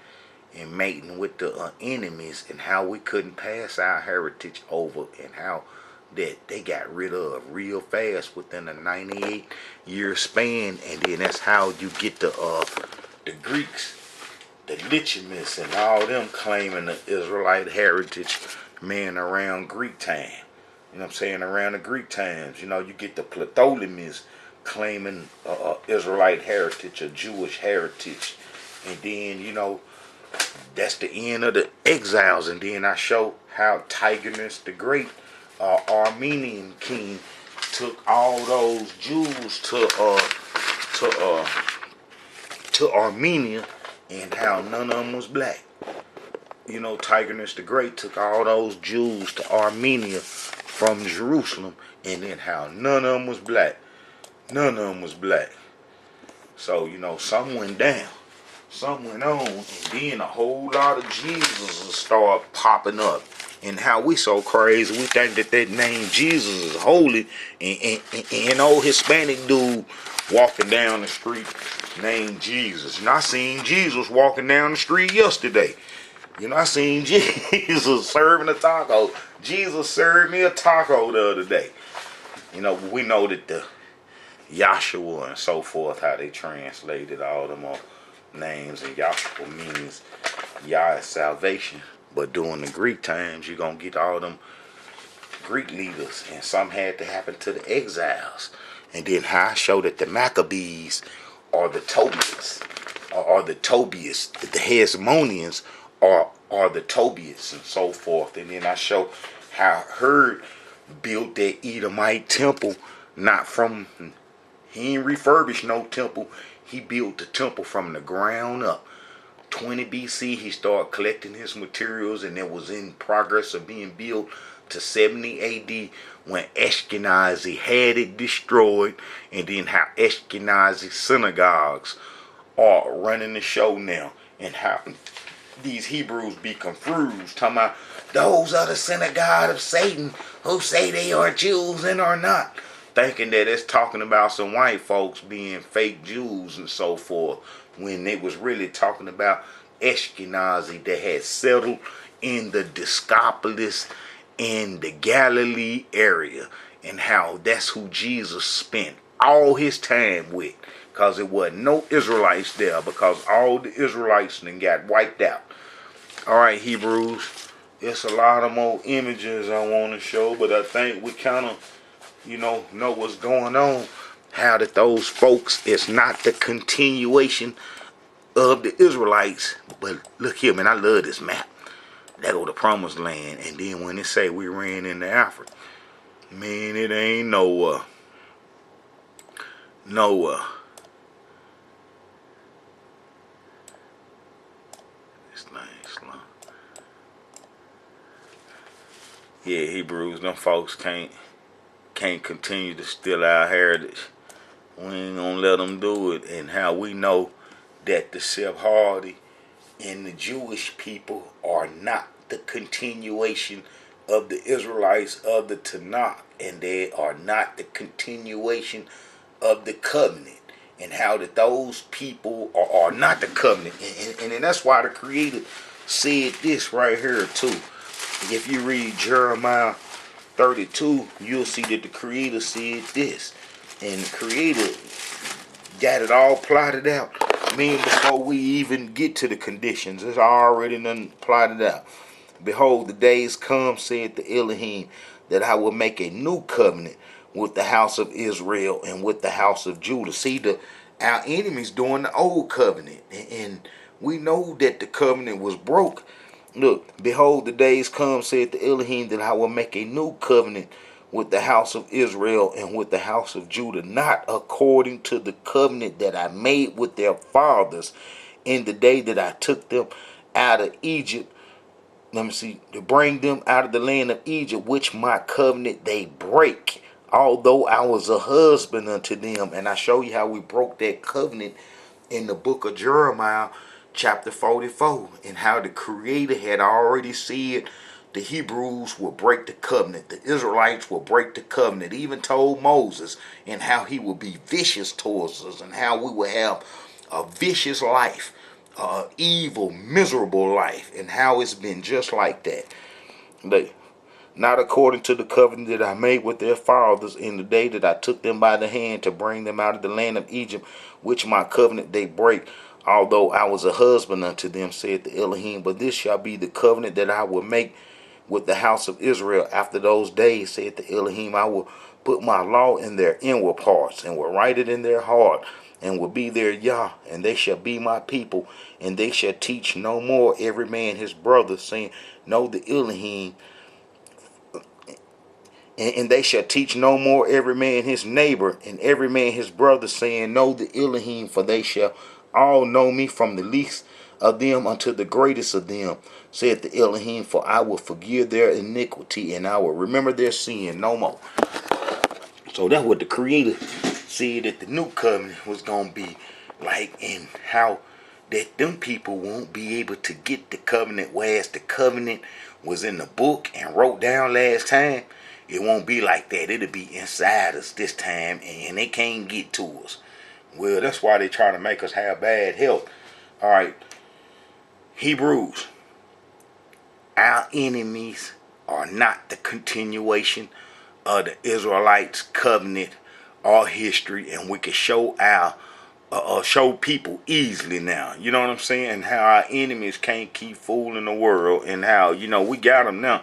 and mating with the enemies, and how we couldn't pass our heritage over, and how that they got rid of real fast within a 98-year span. And then that's how you get the Greeks, the Lichemists, and all them claiming the Israelite heritage, man, around Greek time. You know what I'm saying? Around the Greek times, you know, you get the Ptolemies claiming Israelite heritage or Jewish heritage. And then, you know, that's the end of the exiles. And then I show how Tigernus the Great, Armenian king, took all those Jews to Armenia, and how none of them was black. You know, Tigernus the Great took all those Jews to Armenia from Jerusalem, and then how none of them was black. None of them was black. So, you know, some went down, some went on, and then a whole lot of Jesus start popping up. And how we so crazy, we think that name Jesus is holy, and old Hispanic dude walking down the street named Jesus. And I seen Jesus walking down the street yesterday. You know, I seen Jesus serving a taco. Jesus served me a taco the other day. You know, we know that the Yahshua and so forth, how they translated all them names, and Yahshua means Yah is salvation. But during the Greek times, you're going to get all them Greek leaders, and some had to happen to the exiles. And then how I show that the Maccabees are the Tobias, the Hezmonians are the Tobias, and so forth. And then I show how Herd built that Edomite temple, not from, he ain't refurbished no temple, he built the temple from the ground up. 20 BC, he started collecting his materials, and it was in progress of being built to 70 AD when Ashkenazi had it destroyed. And then how Ashkenazi synagogues are running the show now, and how these Hebrews be confused, talking about those are the synagogue of Satan who say they are Jews and are not, thinking that it's talking about some white folks being fake Jews and so forth, when it was really talking about Ashkenazi that had settled in the Discopolis in the Galilee area, and how that's who Jesus spent all his time with, because there wasn't no Israelites there, because all the Israelites then got wiped out. Alright, Hebrews, it's a lot of more images I want to show, but I think we kind of, you know what's going on. How that those folks is not the continuation of the Israelites. But look here, man, I love this map. That go the promised land. And then when they say we ran into Africa, man, it ain't no Yeah, Hebrews, them folks can't continue to steal our heritage. We ain't gonna let them do it. And how we know that the Sephardi and the Jewish people are not the continuation of the Israelites of the Tanakh, and they are not the continuation of the covenant, and how that those people are not the covenant. And that's why the Creator said this right here too. If you read Jeremiah 32, you'll see that the Creator said this. And the Creator got it all plotted out. Meaning before we even get to the conditions, it's already done plotted out. Behold, the days come, said the Elohim, that I will make a new covenant with the house of Israel and with the house of Judah. See, our enemies doing the old covenant. And we know that the covenant was broke. Look, behold, the days come, said the Elohim, that I will make a new covenant with the house of Israel and with the house of Judah, not according to the covenant that I made with their fathers in the day that I took them out of Egypt. To bring them out of the land of Egypt, which my covenant they break, although I was a husband unto them. And I show you how we broke that covenant in the book of Jeremiah, chapter 44, and how the Creator had already said the Hebrews will break the covenant, the Israelites will break the covenant, even told Moses, and how he will be vicious towards us, and how we will have a vicious life, evil, miserable life, and how it's been just like that. Not according to the covenant that I made with their fathers in the day that I took them by the hand to bring them out of the land of Egypt, which my covenant they break, although I was a husband unto them, said the Elohim. But this shall be the covenant that I will make with the house of Israel after those days, said the Elohim. I will put my law in their inward parts, and will write it in their heart, and will be their Yah, and they shall be my people, and they shall teach no more every man his brother, saying, know the Elohim. And they shall teach no more every man his neighbor, and every man his brother, saying, know the Elohim, for they shall all know me, from the least of them unto the greatest of them, said the Elohim, for I will forgive their iniquity, and I will remember their sin no more. So that's what the Creator said that the new covenant was going to be like, and how that them people won't be able to get the covenant, whereas the covenant was in the book and wrote down last time. It won't be like that. It'll be inside us this time, and they can't get to us. Well, that's why they try to make us have bad health. All right, Hebrews. Our enemies are not the continuation of the Israelites' covenant or history, and we can show show people easily now. You know what I'm saying? How our enemies can't keep fooling the world, and how we got them now.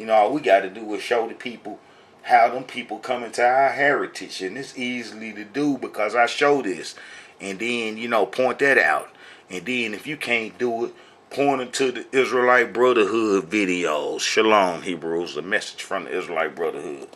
All we got to do is show the people how them people come into our heritage, and it's easily to do because I show this, and then point that out, and then if you can't do it, point them to the Israelite Brotherhood videos. Shalom, Hebrews, a message from the Israelite Brotherhood.